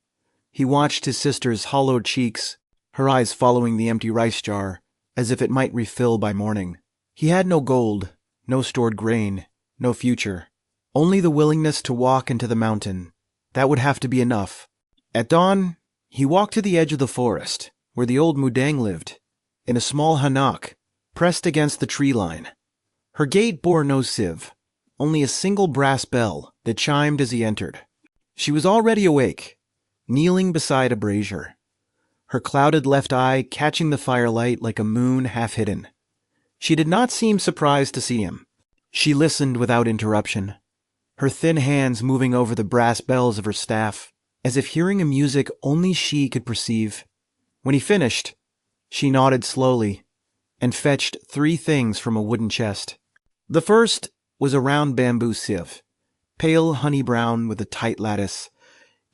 He watched his sister's hollowed cheeks, her eyes following the empty rice jar, as if it might refill by morning. He had no gold, no stored grain, no future. Only the willingness to walk into the mountain. That would have to be enough. At dawn, he walked to the edge of the forest, where the old Mudang lived, in a small hanok, pressed against the tree line. Her gate bore no sieve, only a single brass bell that chimed as he entered. She was already awake, kneeling beside a brazier, her clouded left eye catching the firelight like a moon half hidden. She did not seem surprised to see him. She listened without interruption, her thin hands moving over the brass bells of her staff, as if hearing a music only she could perceive. When he finished, she nodded slowly and fetched 3 things from a wooden chest. The first was a round bamboo sieve, pale honey brown with a tight lattice,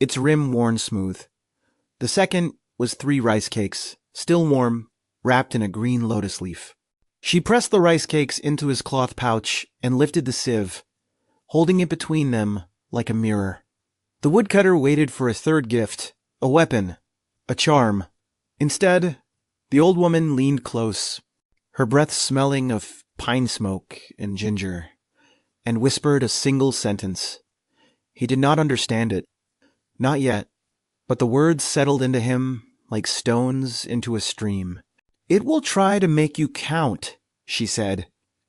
its rim worn smooth. The second was 3 rice cakes, still warm, wrapped in a green lotus leaf. She pressed the rice cakes into his cloth pouch and lifted the sieve, holding it between them like a mirror. The woodcutter waited for a third gift, a weapon, a charm. Instead, the old woman leaned close, her breath smelling of pine smoke and ginger, and whispered a single sentence. He did not understand it. Not yet, but the words settled into him like stones into a stream. "It will try to make you count," she said.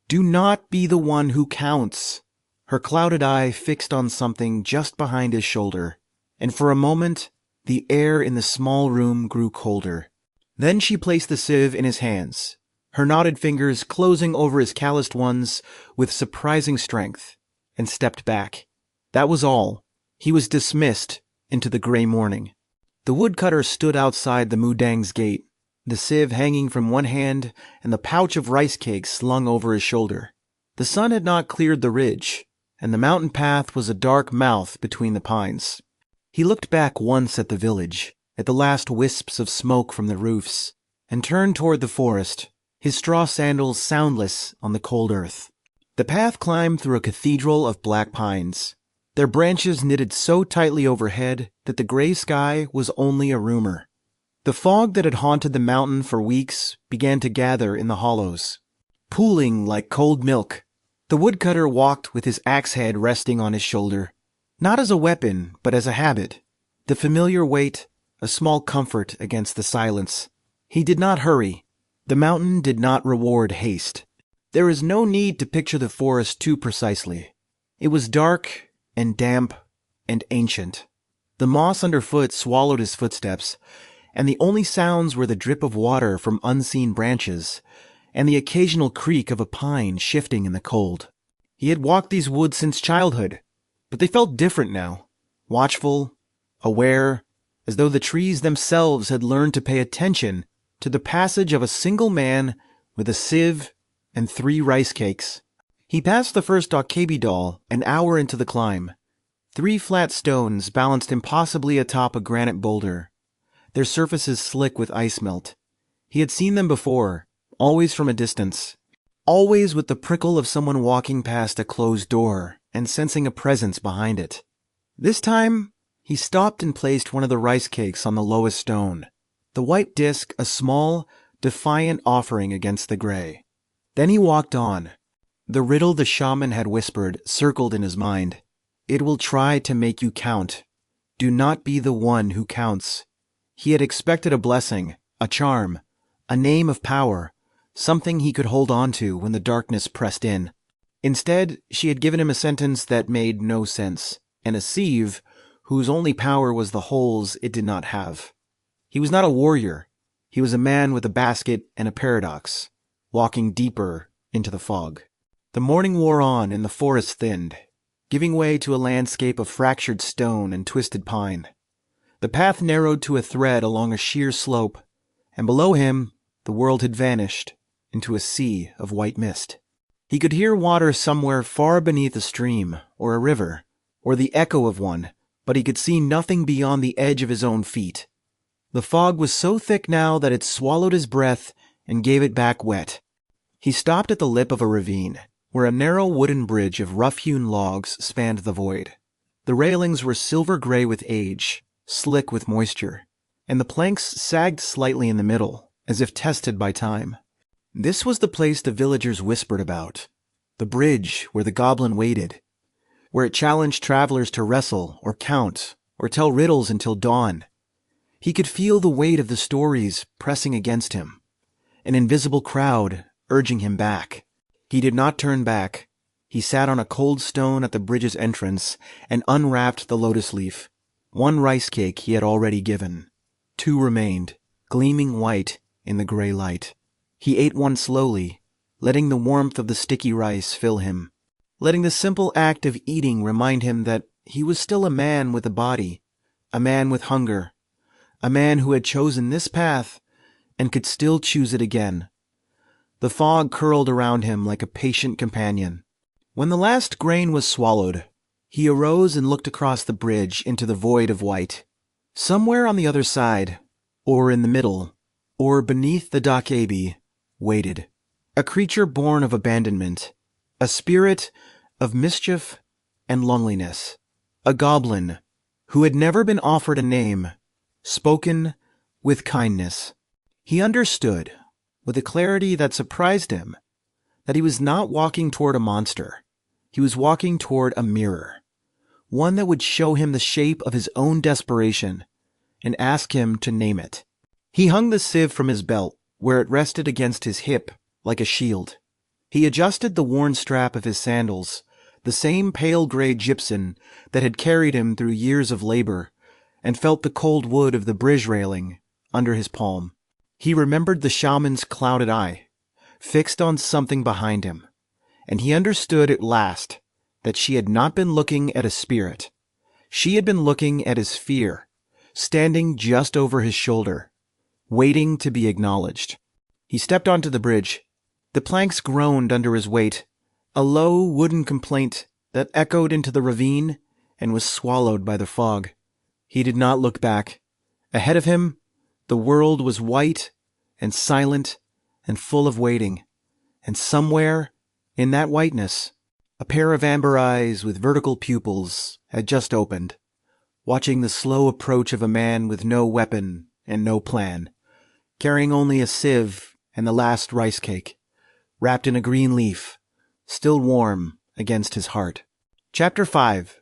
"Do not be the one who counts." Her clouded eye fixed on something just behind his shoulder, and for a moment the air in the small room grew colder. Then she placed the sieve in his hands, her knotted fingers closing over his calloused ones with surprising strength, and stepped back. That was all. He was dismissed into the gray morning. The woodcutter stood outside the Mudang's gate, the sieve hanging from one hand and the pouch of rice cakes slung over his shoulder. The sun had not cleared the ridge, and the mountain path was a dark mouth between the pines. He looked back once at the village, at the last wisps of smoke from the roofs, and turned toward the forest, his straw sandals soundless on the cold earth. The path climbed through a cathedral of black pines, their branches knitted so tightly overhead that the gray sky was only a rumor. The fog that had haunted the mountain for weeks began to gather in the hollows, pooling like cold milk. The woodcutter walked with his axe head resting on his shoulder, not as a weapon, but as a habit. The familiar weight, a small comfort against the silence. He did not hurry. The mountain did not reward haste. There is no need to picture the forest too precisely. It was dark and damp and ancient. The moss underfoot swallowed his footsteps, and the only sounds were the drip of water from unseen branches and the occasional creak of a pine shifting in the cold. He had walked these woods since childhood, but they felt different now, watchful, aware, as though the trees themselves had learned to pay attention to the passage of a single man with a sieve and 3 rice cakes. He passed the first Dokkaebi doll an hour into the climb. 3 flat stones balanced impossibly atop a granite boulder, their surfaces slick with ice melt. He had seen them before, always from a distance, always with the prickle of someone walking past a closed door and sensing a presence behind it. This time, he stopped and placed one of the rice cakes on the lowest stone, the white disk a small, defiant offering against the gray. Then he walked on. The riddle the shaman had whispered circled in his mind. It will try to make you count. Do not be the one who counts. He had expected a blessing, a charm, a name of power, something he could hold on to when the darkness pressed in. Instead, she had given him a sentence that made no sense, and a sieve whose only power was the holes it did not have. He was not a warrior. He was a man with a basket and a paradox, walking deeper into the fog. The morning wore on and the forest thinned, giving way to a landscape of fractured stone and twisted pine. The path narrowed to a thread along a sheer slope, and below him the world had vanished into a sea of white mist. He could hear water somewhere far beneath a stream or a river, or the echo of one, but he could see nothing beyond the edge of his own feet. The fog was so thick now that it swallowed his breath and gave it back wet. He stopped at the lip of a ravine, where a narrow wooden bridge of rough-hewn logs spanned the void. The railings were silver gray with age, slick with moisture, and the planks sagged slightly in the middle, as if tested by time. This was the place the villagers whispered about, the bridge where the goblin waited, where it challenged travelers to wrestle or count or tell riddles until dawn. He could feel the weight of the stories pressing against him, an invisible crowd urging him back. He did not turn back. He sat on a cold stone at the bridge's entrance and unwrapped the lotus leaf. One rice cake he had already given. 2 remained, gleaming white in the gray light. He ate one slowly, letting the warmth of the sticky rice fill him, letting the simple act of eating remind him that he was still a man with a body, a man with hunger, a man who had chosen this path and could still choose it again. The fog curled around him like a patient companion. When the last grain was swallowed, he arose and looked across the bridge into the void of white. Somewhere on the other side, or in the middle, or beneath the Dokkaebi, waited a creature born of abandonment, a spirit of mischief and loneliness, a goblin who had never been offered a name, spoken with kindness. He understood, with a clarity that surprised him, that he was not walking toward a monster. He was walking toward a mirror, one that would show him the shape of his own desperation and ask him to name it. He hung the sieve from his belt, where it rested against his hip like a shield. He adjusted the worn strap of his sandals, the same pale gray gypsum that had carried him through years of labor, and felt the cold wood of the bridge railing under his palm. He remembered the shaman's clouded eye, fixed on something behind him, and he understood at last that she had not been looking at a spirit. She had been looking at his fear, standing just over his shoulder, waiting to be acknowledged. He stepped onto the bridge. The planks groaned under his weight, a low wooden complaint that echoed into the ravine and was swallowed by the fog. He did not look back. Ahead of him, the world was white and silent and full of waiting, and somewhere in that whiteness, a pair of amber eyes with vertical pupils had just opened, watching the slow approach of a man with no weapon and no plan, carrying only a sieve and the last rice cake, wrapped in a green leaf, still warm against his heart. Chapter 5.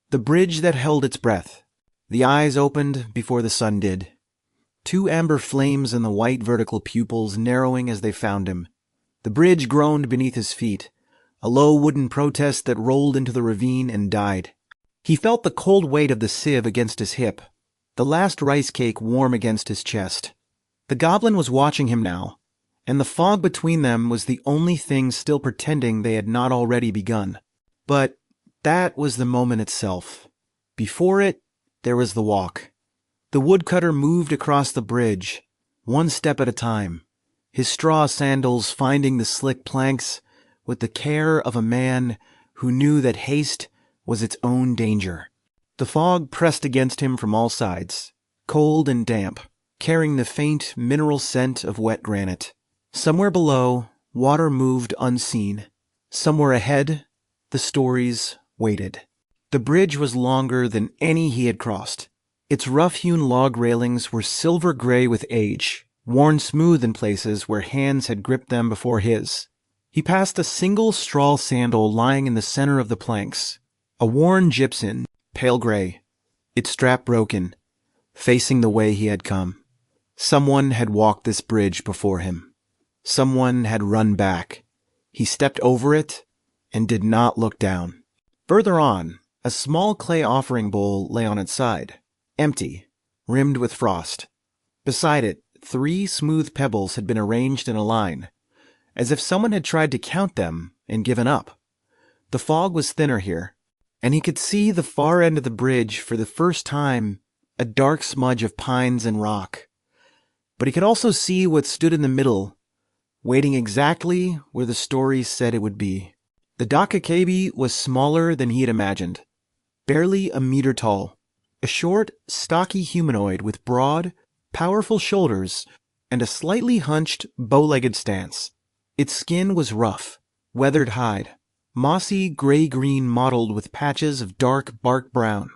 The Bridge That Held Its Breath. The eyes opened before the sun did. 2 amber flames in the white vertical pupils narrowing as they found him. The bridge groaned beneath his feet, a low wooden protest that rolled into the ravine and died. He felt the cold weight of the sieve against his hip, the last rice cake warm against his chest. The goblin was watching him now, and the fog between them was the only thing still pretending they had not already begun. But that was the moment itself. Before it, there was the walk. The woodcutter moved across the bridge, one step at a time, his straw sandals finding the slick planks with the care of a man who knew that haste was its own danger. The fog pressed against him from all sides, cold and damp, carrying the faint mineral scent of wet granite. Somewhere below, water moved unseen. Somewhere ahead, the stories waited. The bridge was longer than any he had crossed. Its rough-hewn log railings were silver gray with age, worn smooth in places where hands had gripped them before his. He passed a single straw sandal lying in the center of the planks, a worn gypsum, pale gray, its strap broken, facing the way he had come. Someone had walked this bridge before him. Someone had run back. He stepped over it and did not look down. Further on, a small clay offering bowl lay on its side, empty, rimmed with frost. Beside it, 3 smooth pebbles had been arranged in a line, as if someone had tried to count them and given up. The fog was thinner here, and he could see the far end of the bridge for the first time, a dark smudge of pines and rock. But he could also see what stood in the middle, waiting exactly where the story said it would be. The Dokkaebi was smaller than he had imagined, barely a meter tall, a short, stocky humanoid with broad, powerful shoulders and a slightly hunched, bow-legged stance. Its skin was rough, weathered hide, mossy gray-green mottled with patches of dark bark brown,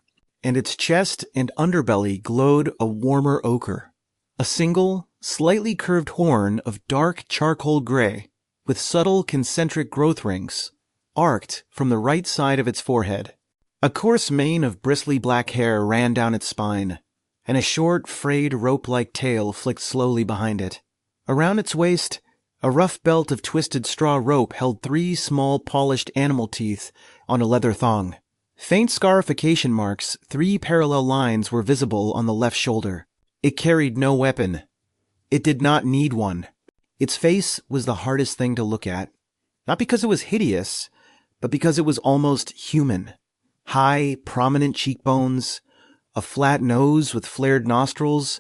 and its chest and underbelly glowed a warmer ochre. A single, slightly curved horn of dark charcoal gray, with subtle concentric growth rings, arced from the right side of its forehead. A coarse mane of bristly black hair ran down its spine, and a short, frayed rope-like tail flicked slowly behind it. Around its waist, a rough belt of twisted straw rope held 3 small polished animal teeth on a leather thong. Faint scarification marks, 3 parallel lines were visible on the left shoulder. It carried no weapon. It did not need one. Its face was the hardest thing to look at, not because it was hideous, but because it was almost human. High, prominent cheekbones, a flat nose with flared nostrils,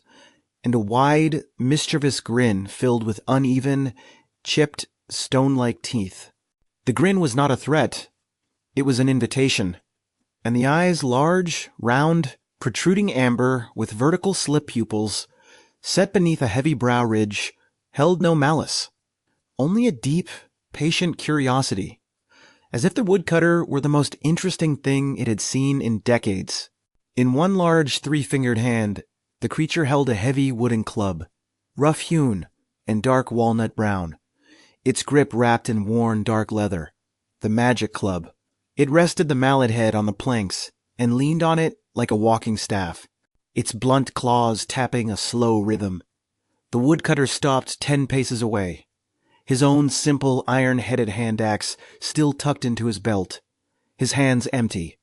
and a wide, mischievous grin filled with uneven, chipped, stone-like teeth. The grin was not a threat. It was an invitation. And the eyes, large, round, protruding amber with vertical slit pupils, set beneath a heavy brow ridge, held no malice. Only a deep, patient curiosity, as if the woodcutter were the most interesting thing it had seen in decades. In one large 3-fingered hand, the creature held a heavy wooden club, rough-hewn and dark walnut brown, its grip wrapped in worn dark leather. The magic club. It rested the mallet head on the planks and leaned on it like a walking staff, its blunt claws tapping a slow rhythm. The woodcutter stopped 10 paces away, his own simple iron-headed hand axe still tucked into his belt, his hands empty.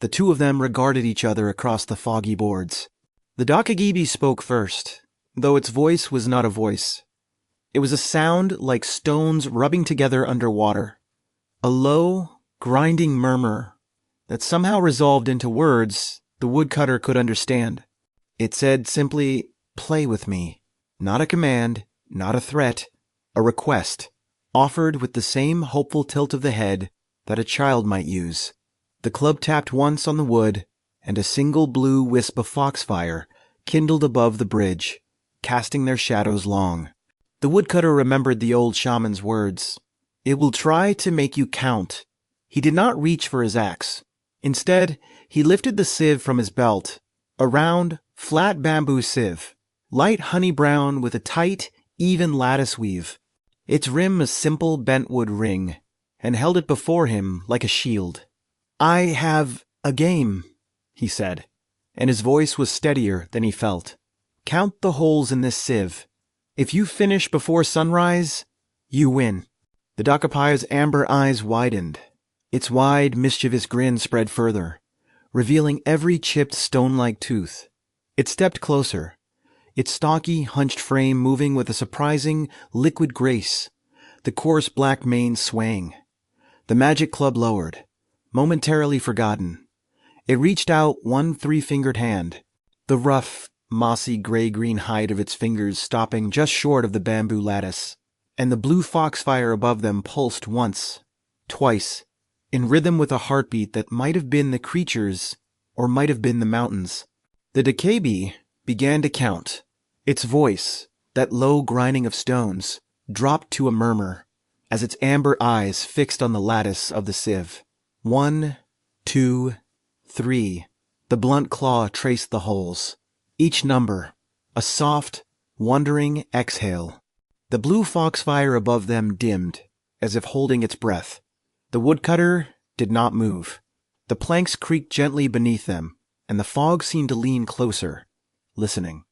The two of them regarded each other across the foggy boards. The Dokkaebi spoke first, though its voice was not a voice. It was a sound like stones rubbing together under water, a low, grinding murmur that somehow resolved into words the woodcutter could understand. It said simply, "Play with me." Not a command, not a threat, a request, offered with the same hopeful tilt of the head that a child might use. The club tapped once on the wood, and a single blue wisp of foxfire kindled above the bridge, casting their shadows long. The woodcutter remembered the old shaman's words. "It will try to make you count." He did not reach for his axe. Instead, he lifted the sieve from his belt, a round, flat bamboo sieve, light honey brown with a tight, even lattice weave, its rim a simple bentwood ring, and held it before him like a shield. "I have a game," he said, and his voice was steadier than he felt. "Count the holes in this sieve. If you finish before sunrise, you win." The Dokkaebi's amber eyes widened. Its wide, mischievous grin spread further, revealing every chipped stone-like tooth. It stepped closer, its stocky, hunched frame moving with a surprising, liquid grace, the coarse black mane swaying. The magic club lowered, momentarily forgotten. It reached out one 3-fingered hand, the rough, mossy gray-green hide of its fingers stopping just short of the bamboo lattice, and the blue foxfire above them pulsed once, twice, in rhythm with a heartbeat that might have been the creature's or might have been the mountain's. The Dokkaebi began to count. Its voice, that low grinding of stones, dropped to a murmur as its amber eyes fixed on the lattice of the sieve. 1, 2, 3. The blunt claw traced the holes. Each number, a soft, wondering exhale. The blue foxfire above them dimmed, as if holding its breath. The woodcutter did not move. The planks creaked gently beneath them, and the fog seemed to lean closer, listening.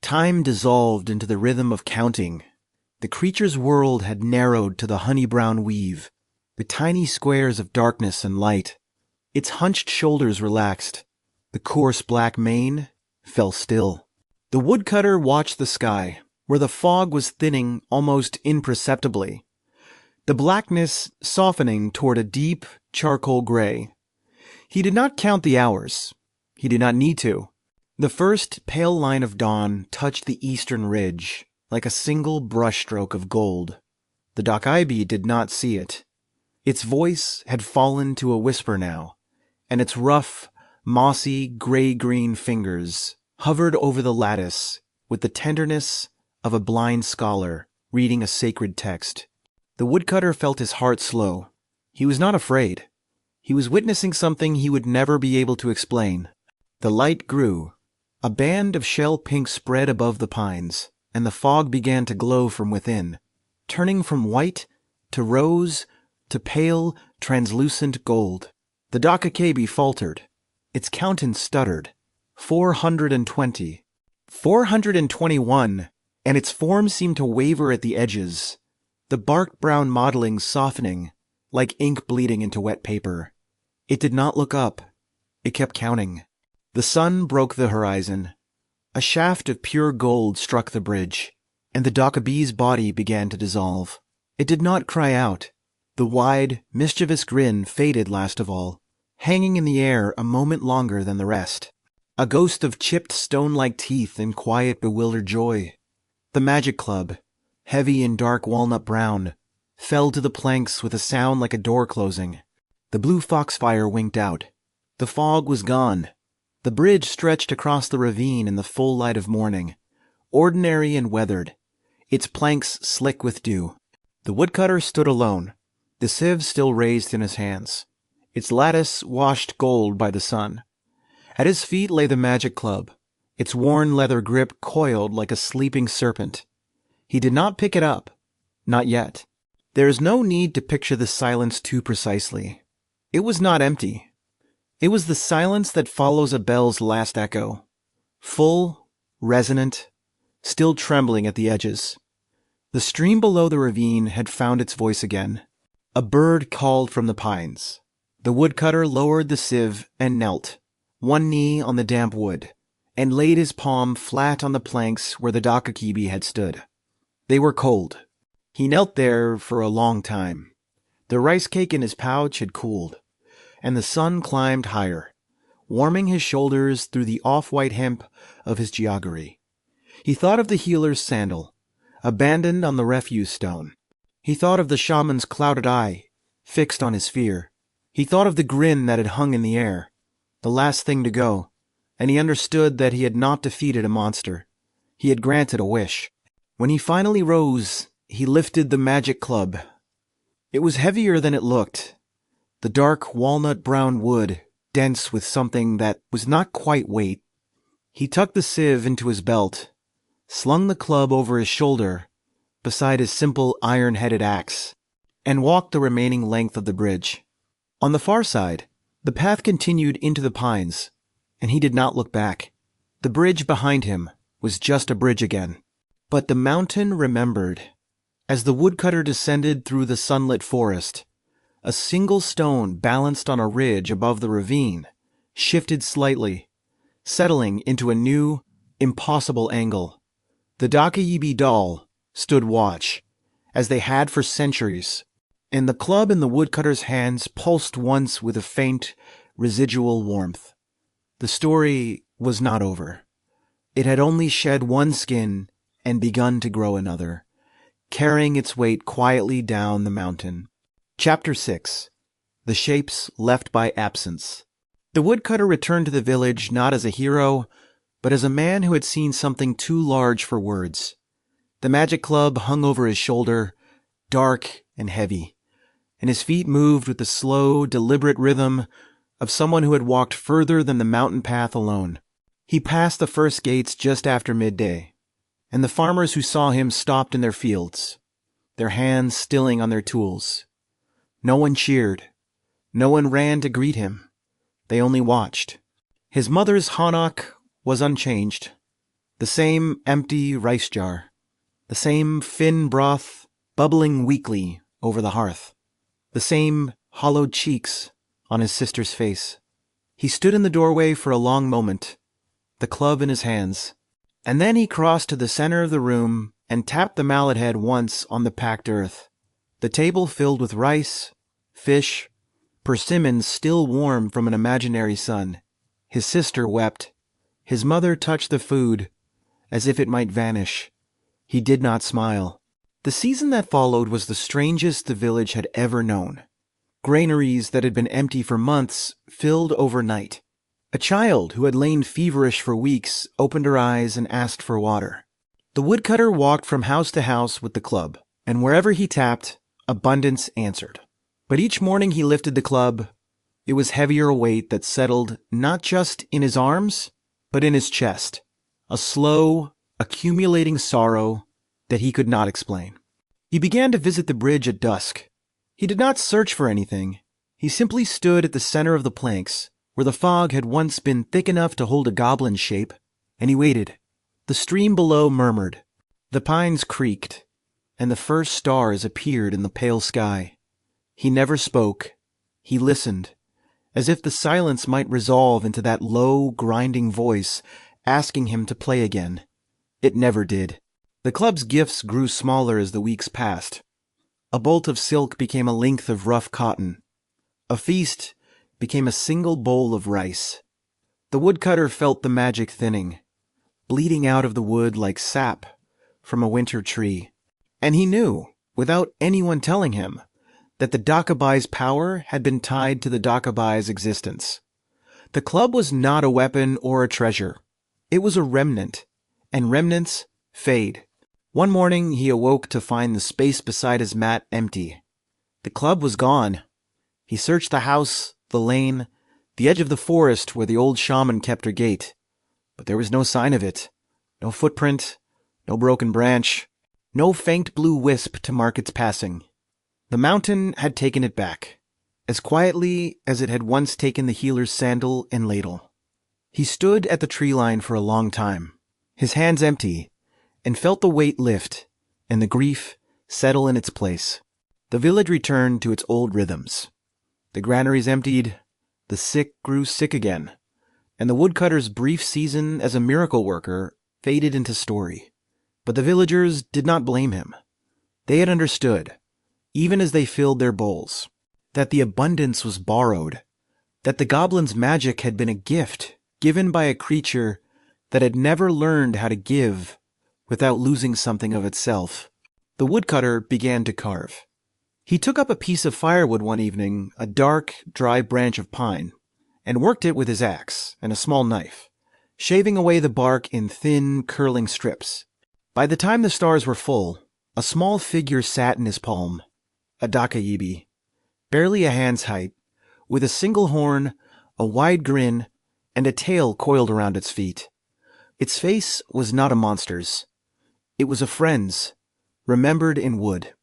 Time dissolved into the rhythm of counting. The creature's world had narrowed to the honey-brown weave, the tiny squares of darkness and light. Its hunched shoulders relaxed. The coarse black mane fell still. The woodcutter watched the sky, where the fog was thinning almost imperceptibly, the blackness softening toward a deep charcoal gray. He did not count the hours. He did not need to. The first pale line of dawn touched the eastern ridge like a single brushstroke of gold. The Dokkaebi did not see it. Its voice had fallen to a whisper now, and its rough, mossy, gray-green fingers hovered over the lattice with the tenderness of a blind scholar reading a sacred text. The woodcutter felt his heart slow. He was not afraid. He was witnessing something he would never be able to explain. The light grew. A band of shell pink spread above the pines, and the fog began to glow from within, turning from white to rose to pale, translucent gold. The Dokkaebi faltered. Its countenance stuttered. 420. 421, and its form seemed to waver at the edges, the bark brown modeling softening, like ink bleeding into wet paper. It did not look up. It kept counting. The sun broke the horizon. A shaft of pure gold struck the bridge, and the Dokkaebi's body began to dissolve. It did not cry out. The wide, mischievous grin faded last of all, hanging in the air a moment longer than the rest. A ghost of chipped stone-like teeth in quiet, bewildered joy. The magic club, heavy and dark walnut brown, fell to the planks with a sound like a door closing. The blue foxfire winked out. The fog was gone. The bridge stretched across the ravine in the full light of morning, ordinary and weathered, its planks slick with dew. The woodcutter stood alone, the sieve still raised in his hands, its lattice washed gold by the sun. At his feet lay the magic club, its worn leather grip coiled like a sleeping serpent. He did not pick it up. Not yet. There is no need to picture the silence too precisely. It was not empty. It was the silence that follows a bell's last echo. Full, resonant, still trembling at the edges. The stream below the ravine had found its voice again. A bird called from the pines. The woodcutter lowered the sieve and knelt, one knee on the damp wood, and laid his palm flat on the planks where the Dokkaebi had stood. They were cold. He knelt there for a long time. The rice cake in his pouch had cooled, and the sun climbed higher, warming his shoulders through the off-white hemp of his jaggery. He thought of the healer's sandal, abandoned on the refuse stone. He thought of the shaman's clouded eye, fixed on his fear. He thought of the grin that had hung in the air, the last thing to go, and he understood that he had not defeated a monster. He had granted a wish. When he finally rose, he lifted the magic club. It was heavier than it looked. The dark walnut-brown wood, dense with something that was not quite weight. He tucked the sieve into his belt, slung the club over his shoulder, beside his simple iron-headed axe, and walked the remaining length of the bridge. On the far side, the path continued into the pines, and he did not look back. The bridge behind him was just a bridge again. But the mountain remembered. As the woodcutter descended through the sunlit forest, a single stone balanced on a ridge above the ravine shifted slightly, settling into a new, impossible angle. The Dokkaebi doll stood watch, as they had for centuries, and the club in the woodcutter's hands pulsed once with a faint, residual warmth. The story was not over. It had only shed one skin and begun to grow another, carrying its weight quietly down the mountain. Chapter 6. The Shapes Left by Absence. The woodcutter returned to the village not as a hero, but as a man who had seen something too large for words. The magic club hung over his shoulder, dark and heavy, and his feet moved with the slow, deliberate rhythm of someone who had walked further than the mountain path alone. He passed the first gates just after midday, and the farmers who saw him stopped in their fields, their hands stilling on their tools. No one cheered. No one ran to greet him. They only watched. His mother's hanok was unchanged. The same empty rice jar. The same fin broth bubbling weakly over the hearth. The same hollowed cheeks on his sister's face. He stood in the doorway for a long moment, the club in his hands, and then he crossed to the center of the room and tapped the mallet head once on the packed earth. The table filled with rice, fish, persimmons still warm from an imaginary sun. His sister wept. His mother touched the food as if it might vanish. He did not smile. The season that followed was the strangest the village had ever known. Granaries that had been empty for months filled overnight. A child who had lain feverish for weeks opened her eyes and asked for water. The woodcutter walked from house to house with the club, and wherever he tapped, abundance answered. But each morning he lifted the club, it was heavier a weight that settled not just in his arms, but in his chest. A slow, accumulating sorrow that he could not explain. He began to visit the bridge at dusk. He did not search for anything. He simply stood at the center of the planks, where the fog had once been thick enough to hold a goblin shape, and he waited. The stream below murmured. The pines creaked, and the first stars appeared in the pale sky. He never spoke. He listened, as if the silence might resolve into that low, grinding voice asking him to play again. It never did. The club's gifts grew smaller as the weeks passed. A bolt of silk became a length of rough cotton. A feast became a single bowl of rice. The woodcutter felt the magic thinning, bleeding out of the wood like sap from a winter tree. And he knew, without anyone telling him, that the Dokkaebi's power had been tied to the Dokkaebi's existence. The club was not a weapon or a treasure. It was a remnant, and remnants fade. One morning he awoke to find the space beside his mat empty. The club was gone. He searched the house, the lane, the edge of the forest where the old shaman kept her gate. But there was no sign of it. No footprint, no broken branch, no faint blue wisp to mark its passing. The mountain had taken it back, as quietly as it had once taken the healer's sandal and ladle. He stood at the tree line for a long time, his hands empty, and felt the weight lift and the grief settle in its place. The village returned to its old rhythms. The granaries emptied, the sick grew sick again, and the woodcutter's brief season as a miracle worker faded into story. But the villagers did not blame him. They had understood, even as they filled their bowls, that the abundance was borrowed, that the goblin's magic had been a gift given by a creature that had never learned how to give without losing something of itself. The woodcutter began to carve. He took up a piece of firewood one evening, a dark, dry branch of pine, and worked it with his axe and a small knife, shaving away the bark in thin, curling strips. By the time the stars were full, a small figure sat in his palm, a Dokkaebi, barely a hand's height, with a single horn, a wide grin, and a tail coiled around its feet. Its face was not a monster's. It was a friend's, remembered in wood.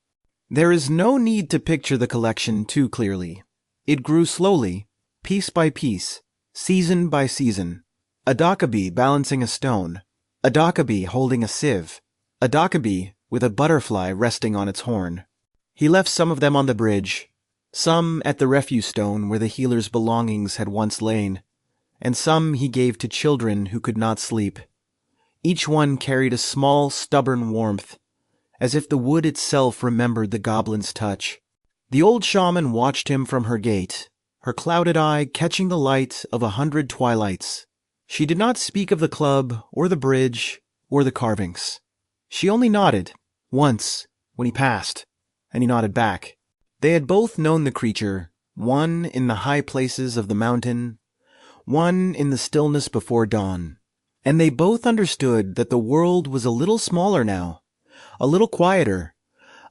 There is no need to picture the collection too clearly. It grew slowly, piece by piece, season by season. A Dokkaebi balancing a stone, a Dokkaebi holding a sieve, a Dokkaebi with a butterfly resting on its horn. He left some of them on the bridge, some at the refuse stone where the healer's belongings had once lain, and some he gave to children who could not sleep. Each one carried a small, stubborn warmth, as if the wood itself remembered the goblin's touch. The old shaman watched him from her gate, her clouded eye catching the light of 100 twilights. She did not speak of the club, or the bridge, or the carvings. She only nodded, once, when he passed, and he nodded back. They had both known the creature, one in the high places of the mountain, one in the stillness before dawn. And they both understood that the world was a little smaller now, a little quieter,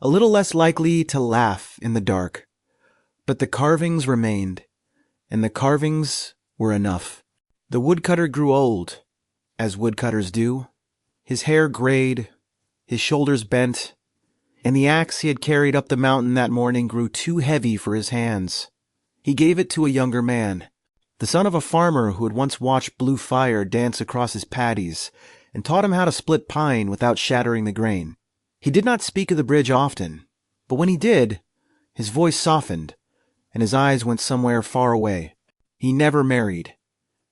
a little less likely to laugh in the dark. But the carvings remained, and the carvings were enough. The woodcutter grew old, as woodcutters do. His hair grayed, his shoulders bent, and the axe he had carried up the mountain that morning grew too heavy for his hands. He gave it to a younger man, the son of a farmer who had once watched blue fire dance across his paddies and taught him how to split pine without shattering the grain. He did not speak of the bridge often, but when he did, his voice softened and his eyes went somewhere far away. He never married.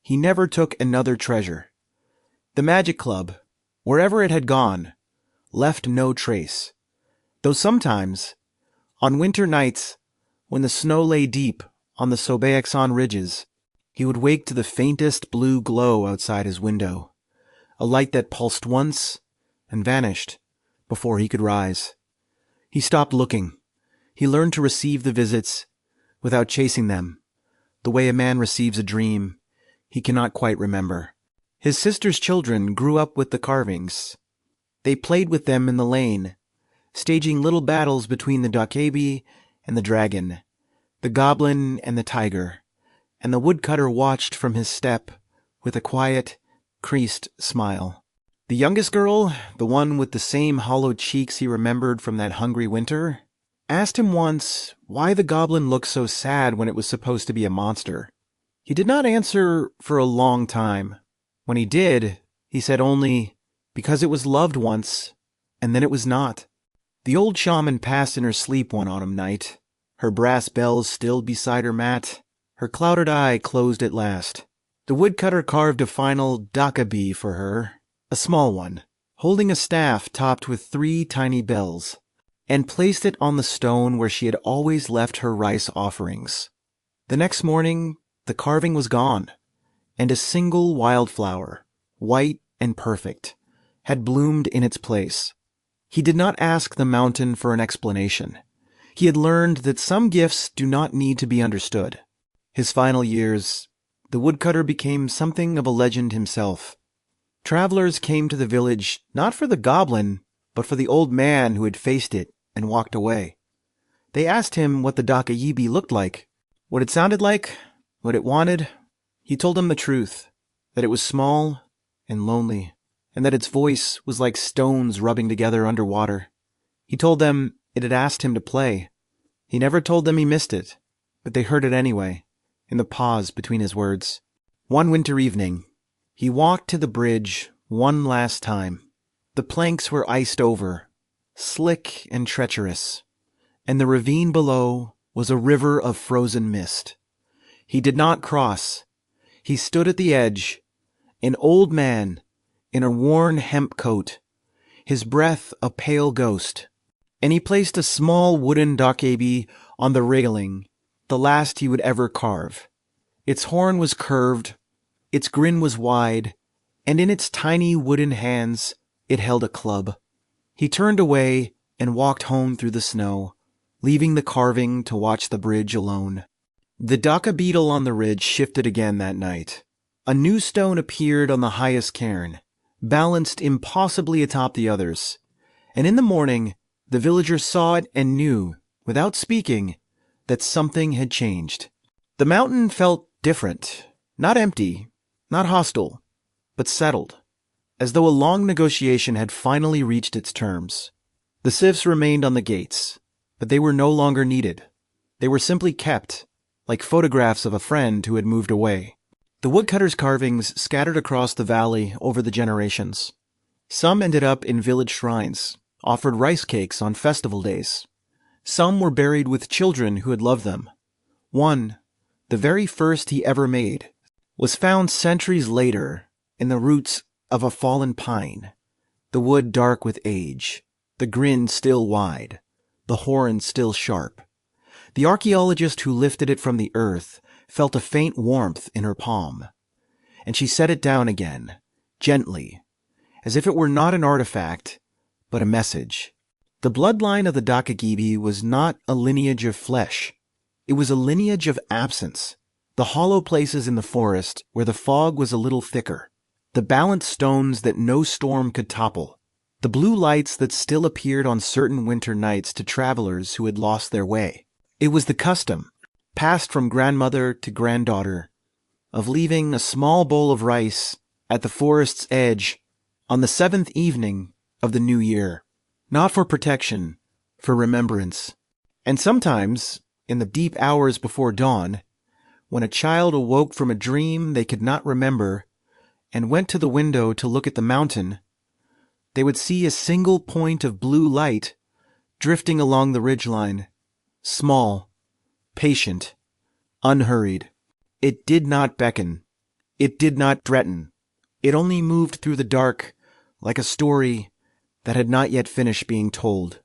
He never took another treasure. The magic club, wherever it had gone, left no trace, though sometimes, on winter nights, when the snow lay deep on the Sobaeksan ridges, he would wake to the faintest blue glow outside his window, a light that pulsed once and vanished before he could rise. He stopped looking. He learned to receive the visits without chasing them, the way a man receives a dream he cannot quite remember. His sister's children grew up with the carvings. They played with them in the lane, staging little battles between the Dokkaebi and the dragon, the goblin and the tiger, and the woodcutter watched from his step with a quiet, creased smile. The youngest girl, the one with the same hollow cheeks he remembered from that hungry winter, asked him once why the goblin looked so sad when it was supposed to be a monster. He did not answer for a long time. When he did, he said only, because it was loved once, and then it was not. The old shaman passed in her sleep one autumn night, her brass bells still beside her mat, her clouded eye closed at last. The woodcutter carved a final Dokkaebi for her, a small one, holding a staff topped with 3 tiny bells, and placed it on the stone where she had always left her rice offerings. The next morning, the carving was gone, and a single wildflower, white and perfect, had bloomed in its place. He did not ask the mountain for an explanation. He had learned that some gifts do not need to be understood. His final years, the woodcutter became something of a legend himself. Travelers came to the village not for the goblin, but for the old man who had faced it and walked away. They asked him what the Dokkaebi looked like, what it sounded like, what it wanted. He told them the truth, that it was small and lonely, and that its voice was like stones rubbing together underwater. He told them it had asked him to play. He never told them he missed it, but they heard it anyway, in the pause between his words. One winter evening, he walked to the bridge one last time. The planks were iced over, slick and treacherous, and the ravine below was a river of frozen mist. He did not cross. He stood at the edge, an old man in a worn hemp coat, his breath a pale ghost, and he placed a small wooden Dokkaebi on the railing, the last he would ever carve. Its horn was curved, its grin was wide, and in its tiny wooden hands it held a club. He turned away and walked home through the snow, leaving the carving to watch the bridge alone. The Dokka beetle on the ridge shifted again that night. A new stone appeared on the highest cairn, balanced impossibly atop the others, and in the morning the villagers saw it and knew, without speaking, that something had changed. The mountain felt different, not empty, not hostile, but settled, as though a long negotiation had finally reached its terms. The sieves remained on the gates, but they were no longer needed. They were simply kept, like photographs of a friend who had moved away. The woodcutter's carvings scattered across the valley over the generations. Some ended up in village shrines, offered rice cakes on festival days. Some were buried with children who had loved them. One, the very first he ever made, was found centuries later in the roots of a fallen pine, the wood dark with age, the grin still wide, the horn still sharp. The archaeologist who lifted it from the earth felt a faint warmth in her palm, and she set it down again, gently, as if it were not an artifact, but a message. The bloodline of the Dokkaebi was not a lineage of flesh. It was a lineage of absence. The hollow places in the forest where the fog was a little thicker, the balanced stones that no storm could topple, the blue lights that still appeared on certain winter nights to travelers who had lost their way. It was the custom, passed from grandmother to granddaughter, of leaving a small bowl of rice at the forest's edge on the 7th evening of the new year, not for protection, for remembrance. And sometimes, in the deep hours before dawn, when a child awoke from a dream they could not remember and went to the window to look at the mountain, they would see a single point of blue light drifting along the ridgeline, small, patient, unhurried. It did not beckon. It did not threaten. It only moved through the dark like a story that had not yet finished being told,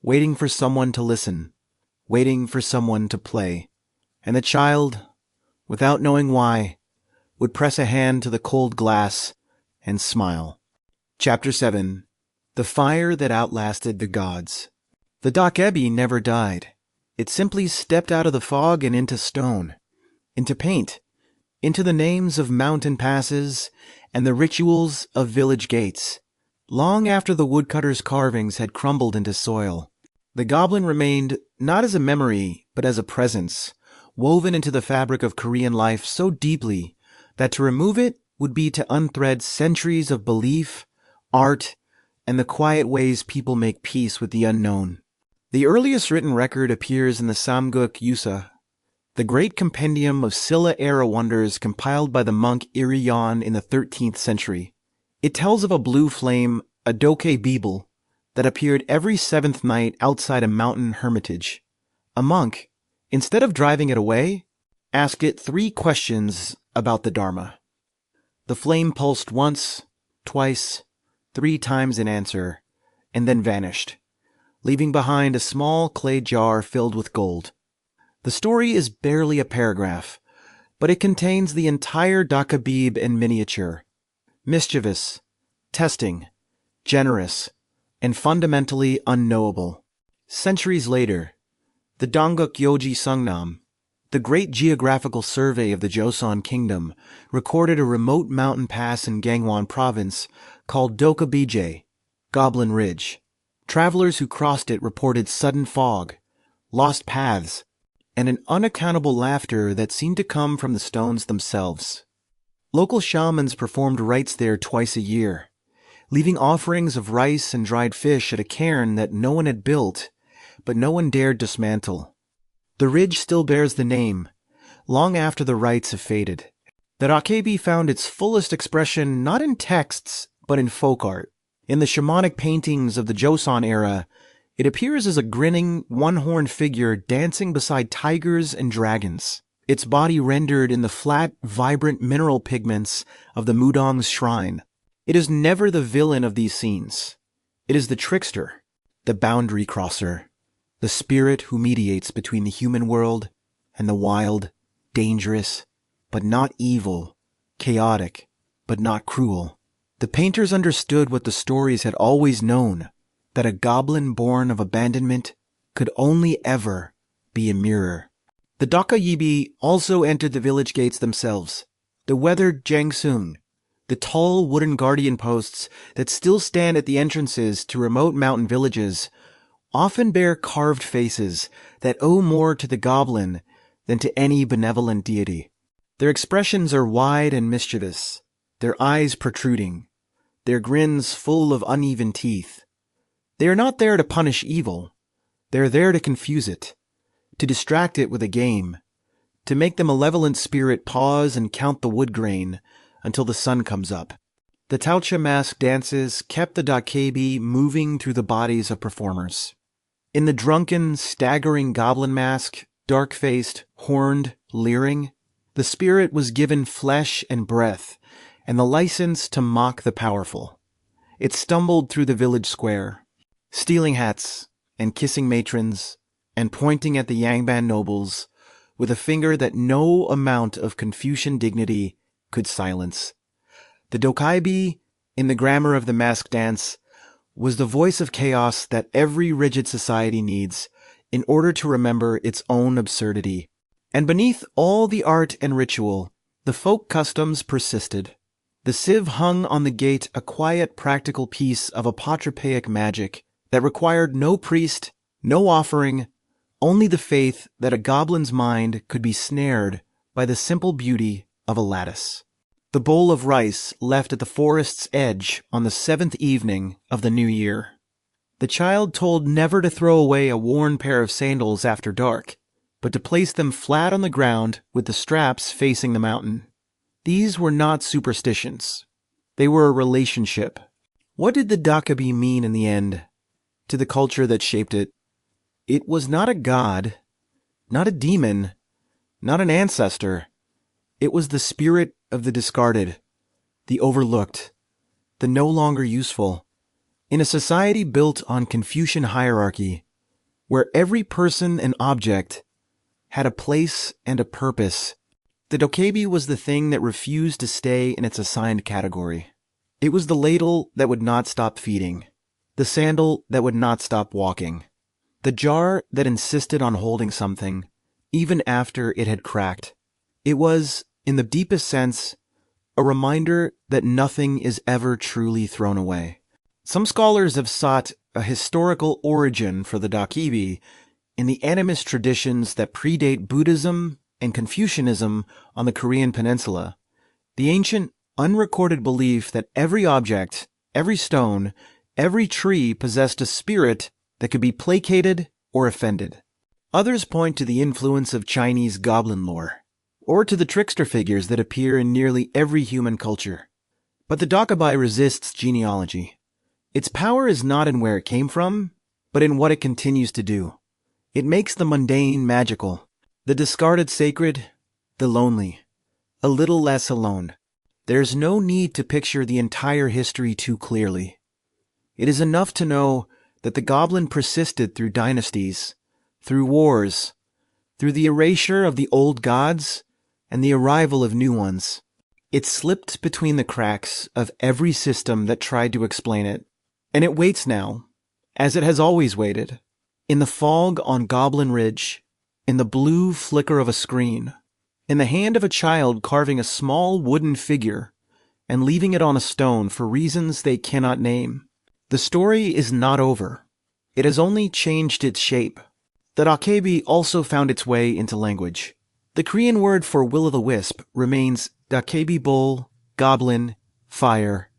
waiting for someone to listen, waiting for someone to play. And the child, without knowing why, would press a hand to the cold glass and smile. Chapter 7. The Fire That Outlasted the Gods. The Dokkaebi never died. It simply stepped out of the fog and into stone, into paint, into the names of mountain passes and the rituals of village gates. Long after the woodcutter's carvings had crumbled into soil, the goblin remained not as a memory, but as a presence, woven into the fabric of Korean life so deeply that to remove it would be to unthread centuries of belief, art, and the quiet ways people make peace with the unknown. The earliest written record appears in the Samguk Yusa, the great compendium of Silla-era wonders compiled by the monk Iriyon in the 13th century. It tells of a blue flame, a Dokkaebi, that appeared every seventh night outside a mountain hermitage. A monk, instead of driving it away, asked it 3 questions about the Dharma. The flame pulsed once, twice, 3 times in answer, and then vanished, leaving behind a small clay jar filled with gold. The story is barely a paragraph, but it contains the entire Dokkaebi in miniature. Mischievous, testing, generous, and fundamentally unknowable. Centuries later, the Dongguk-yoji Sungnam, the great geographical survey of the Joseon Kingdom, recorded a remote mountain pass in Gangwon Province called Dokkaebi, Goblin Ridge. Travelers who crossed it reported sudden fog, lost paths, and an unaccountable laughter that seemed to come from the stones themselves. Local shamans performed rites there twice a year, leaving offerings of rice and dried fish at a cairn that no one had built, but no one dared dismantle. The ridge still bears the name, long after the rites have faded. The Dokkaebi found its fullest expression not in texts, but in folk art. In the shamanic paintings of the Joseon era, it appears as a grinning, one-horned figure dancing beside tigers and dragons, its body rendered in the flat, vibrant mineral pigments of the Mudong's shrine. It is never the villain of these scenes. It is the trickster, the boundary crosser, the spirit who mediates between the human world and the wild, dangerous, but not evil, chaotic, but not cruel. The painters understood what the stories had always known, that a goblin born of abandonment could only ever be a mirror. The Dokkaebi also entered the village gates themselves. The weathered Jangseung, the tall wooden guardian posts that still stand at the entrances to remote mountain villages, often bear carved faces that owe more to the goblin than to any benevolent deity. Their expressions are wide and mischievous, their eyes protruding, their grins full of uneven teeth. They are not there to punish evil. They are there to confuse it, to distract it with a game, to make the malevolent spirit pause and count the wood grain until the sun comes up. The Taucha mask dances kept the Dokkaebi moving through the bodies of performers. In the drunken, staggering goblin mask, dark-faced, horned, leering, the spirit was given flesh and breath and the license to mock the powerful. It stumbled through the village square, stealing hats and kissing matrons and pointing at the Yangban nobles with a finger that no amount of Confucian dignity could silence. The Dokkaebi, in the grammar of the mask dance, was the voice of chaos that every rigid society needs in order to remember its own absurdity. And beneath all the art and ritual, the folk customs persisted. The sieve hung on the gate, a quiet, practical piece of apotropaic magic that required no priest, no offering, only the faith that a goblin's mind could be snared by the simple beauty of a lattice. The bowl of rice left at the forest's edge on the 7th evening of the new year. The child told never to throw away a worn pair of sandals after dark, but to place them flat on the ground with the straps facing the mountain. These were not superstitions. They were a relationship. What did the Dokkaebi mean in the end to the culture that shaped it? It was not a god, not a demon, not an ancestor. It was the spirit of the discarded, the overlooked, the no longer useful. In a society built on Confucian hierarchy, where every person and object had a place and a purpose, the Dokkaebi was the thing that refused to stay in its assigned category. It was the ladle that would not stop feeding, the sandal that would not stop walking, The jar that insisted on holding something, even after it had cracked. It was, in the deepest sense, a reminder that nothing is ever truly thrown away. Some scholars have sought a historical origin for the Dokkaebi in the animist traditions that predate Buddhism and Confucianism on the Korean peninsula. The ancient, unrecorded belief that every object, every stone, every tree possessed a spirit that could be placated or offended. Others point to the influence of Chinese goblin lore, or to the trickster figures that appear in nearly every human culture. But the Dokkaebi resists genealogy. Its power is not in where it came from, but in what it continues to do. It makes the mundane magical, the discarded sacred, the lonely, a little less alone. There's no need to picture the entire history too clearly. It is enough to know that the goblin persisted through dynasties, through wars, through the erasure of the old gods and the arrival of new ones. It slipped between the cracks of every system that tried to explain it, and it waits now, as it has always waited, in the fog on Goblin Ridge, in the blue flicker of a screen, in the hand of a child carving a small wooden figure and leaving it on a stone for reasons they cannot name. The story is not over. It has only changed its shape. The Dokkaebi also found its way into language. The Korean word for will-o'-the-wisp remains Dokkaebi bowl, goblin, fire,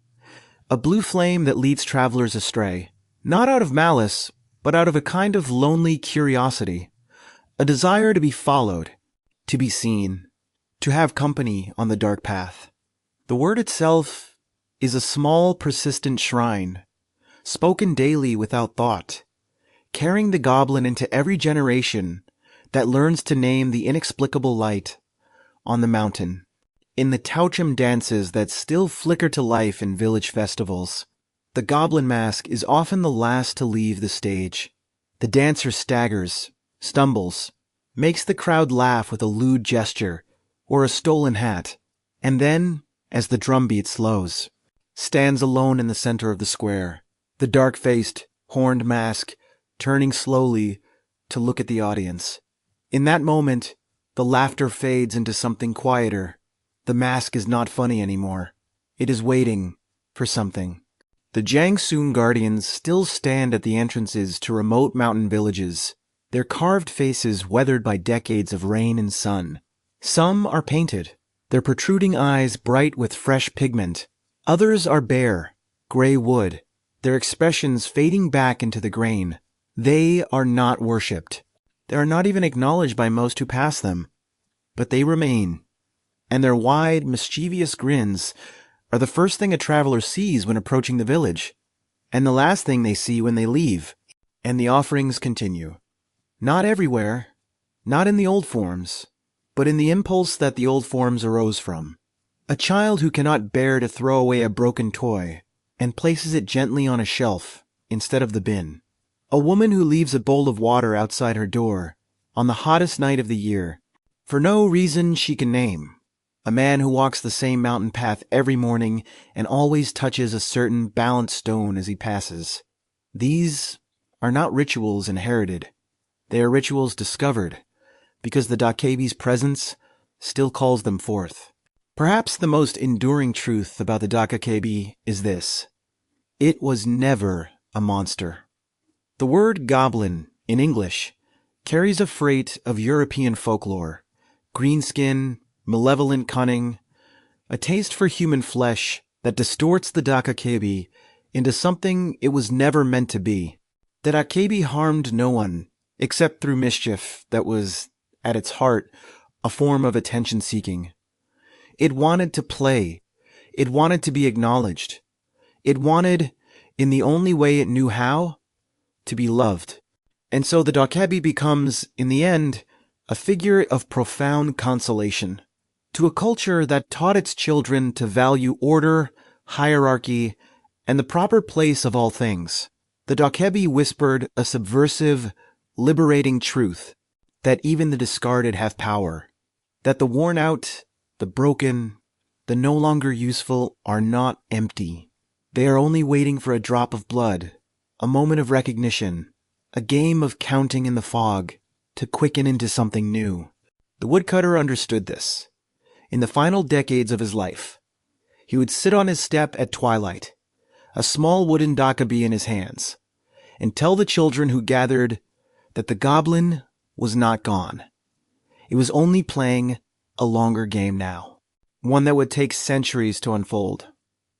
a blue flame that leads travelers astray, not out of malice, but out of a kind of lonely curiosity, a desire to be followed, to be seen, to have company on the dark path. The word itself is a small, persistent shrine, spoken daily without thought, carrying the goblin into every generation that learns to name the inexplicable light on the mountain. In the Tauchim dances that still flicker to life in village festivals, the goblin mask is often the last to leave the stage. The dancer staggers, stumbles, makes the crowd laugh with a lewd gesture or a stolen hat, and then, as the drumbeat slows, stands alone in the center of the square, the dark-faced, horned mask turning slowly to look at the audience. In that moment, the laughter fades into something quieter. The mask is not funny anymore. It is waiting for something. The Jangsoon Guardians still stand at the entrances to remote mountain villages, their carved faces weathered by decades of rain and sun. Some are painted, their protruding eyes bright with fresh pigment. Others are bare, gray wood, their expressions fading back into the grain. They are not worshipped. They are not even acknowledged by most who pass them. But they remain, and their wide, mischievous grins are the first thing a traveler sees when approaching the village, and the last thing they see when they leave. And the offerings continue. Not everywhere, not in the old forms, but in the impulse that the old forms arose from. A child who cannot bear to throw away a broken toy and places it gently on a shelf instead of the bin. A woman who leaves a bowl of water outside her door on the hottest night of the year for no reason she can name. A man who walks the same mountain path every morning and always touches a certain balanced stone as he passes. These are not rituals inherited. They are rituals discovered, because the Dokkaebi's presence still calls them forth. Perhaps the most enduring truth about the Dokkaebi is this: it was never a monster. The word goblin, in English, carries a freight of European folklore, greenskin, malevolent cunning, a taste for human flesh that distorts the Dokkaebi into something it was never meant to be. The Dokkaebi harmed no one, except through mischief that was, at its heart, a form of attention-seeking. It wanted to play. It wanted to be acknowledged. It wanted, in the only way it knew how, to be loved. And so the Dokkaebi becomes, in the end, a figure of profound consolation. To a culture that taught its children to value order, hierarchy, and the proper place of all things, the Dokkaebi whispered a subversive, liberating truth that even the discarded have power, that the worn out, the broken, the no longer useful are not empty. They are only waiting for a drop of blood, a moment of recognition, a game of counting in the fog to quicken into something new. The woodcutter understood this. In the final decades of his life, he would sit on his step at twilight, a small wooden Dokkaebi in his hands, and tell the children who gathered that the goblin was not gone. It was only playing a longer game now, one that would take centuries to unfold.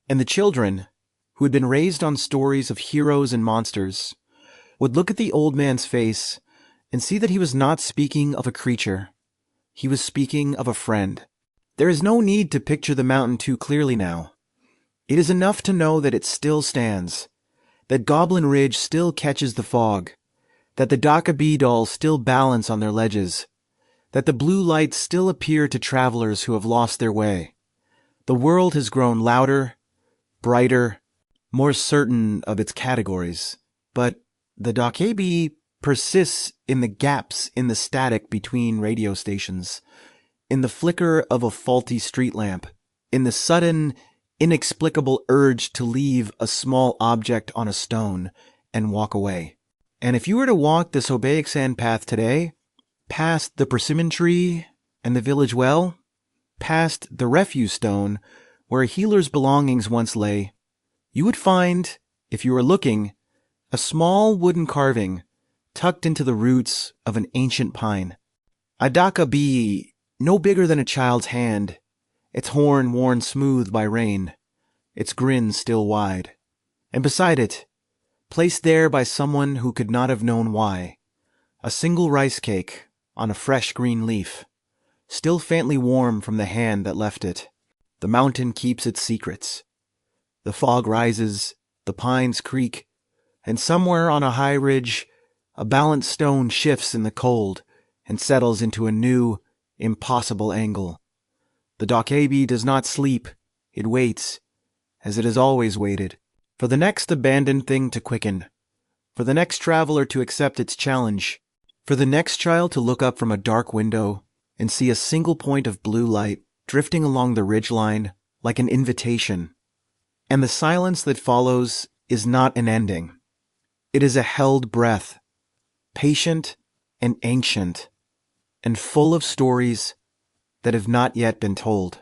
And the children, who had been raised on stories of heroes and monsters, would look at the old man's face and see that he was not speaking of a creature. He was speaking of a friend. There is no need to picture the mountain too clearly now. It is enough to know that it still stands, that Goblin Ridge still catches the fog, that the Dokkaebi dolls still balance on their ledges, that the blue lights still appear to travelers who have lost their way. The world has grown louder, brighter, more certain of its categories, but the Dokkaebi persists in the gaps in the static between radio stations, in the flicker of a faulty street lamp, in the sudden, inexplicable urge to leave a small object on a stone and walk away. And if you were to walk the Sobaeksan path today, past the persimmon tree and the village well, past the refuse stone where a healer's belongings once lay, you would find, if you were looking, a small wooden carving tucked into the roots of an ancient pine. A Dokkaebi, no bigger than a child's hand, its horn worn smooth by rain, its grin still wide. And beside it, placed there by someone who could not have known why, a single rice cake on a fresh green leaf, still faintly warm from the hand that left it. The mountain keeps its secrets. The fog rises, the pines creak, and somewhere on a high ridge, a balanced stone shifts in the cold and settles into a new, impossible angle. The Dokkaebi does not sleep, it waits, as it has always waited, for the next abandoned thing to quicken, for the next traveler to accept its challenge, for the next child to look up from a dark window and see a single point of blue light drifting along the ridgeline like an invitation. And the silence that follows is not an ending. It is a held breath, patient and ancient, and full of stories that have not yet been told.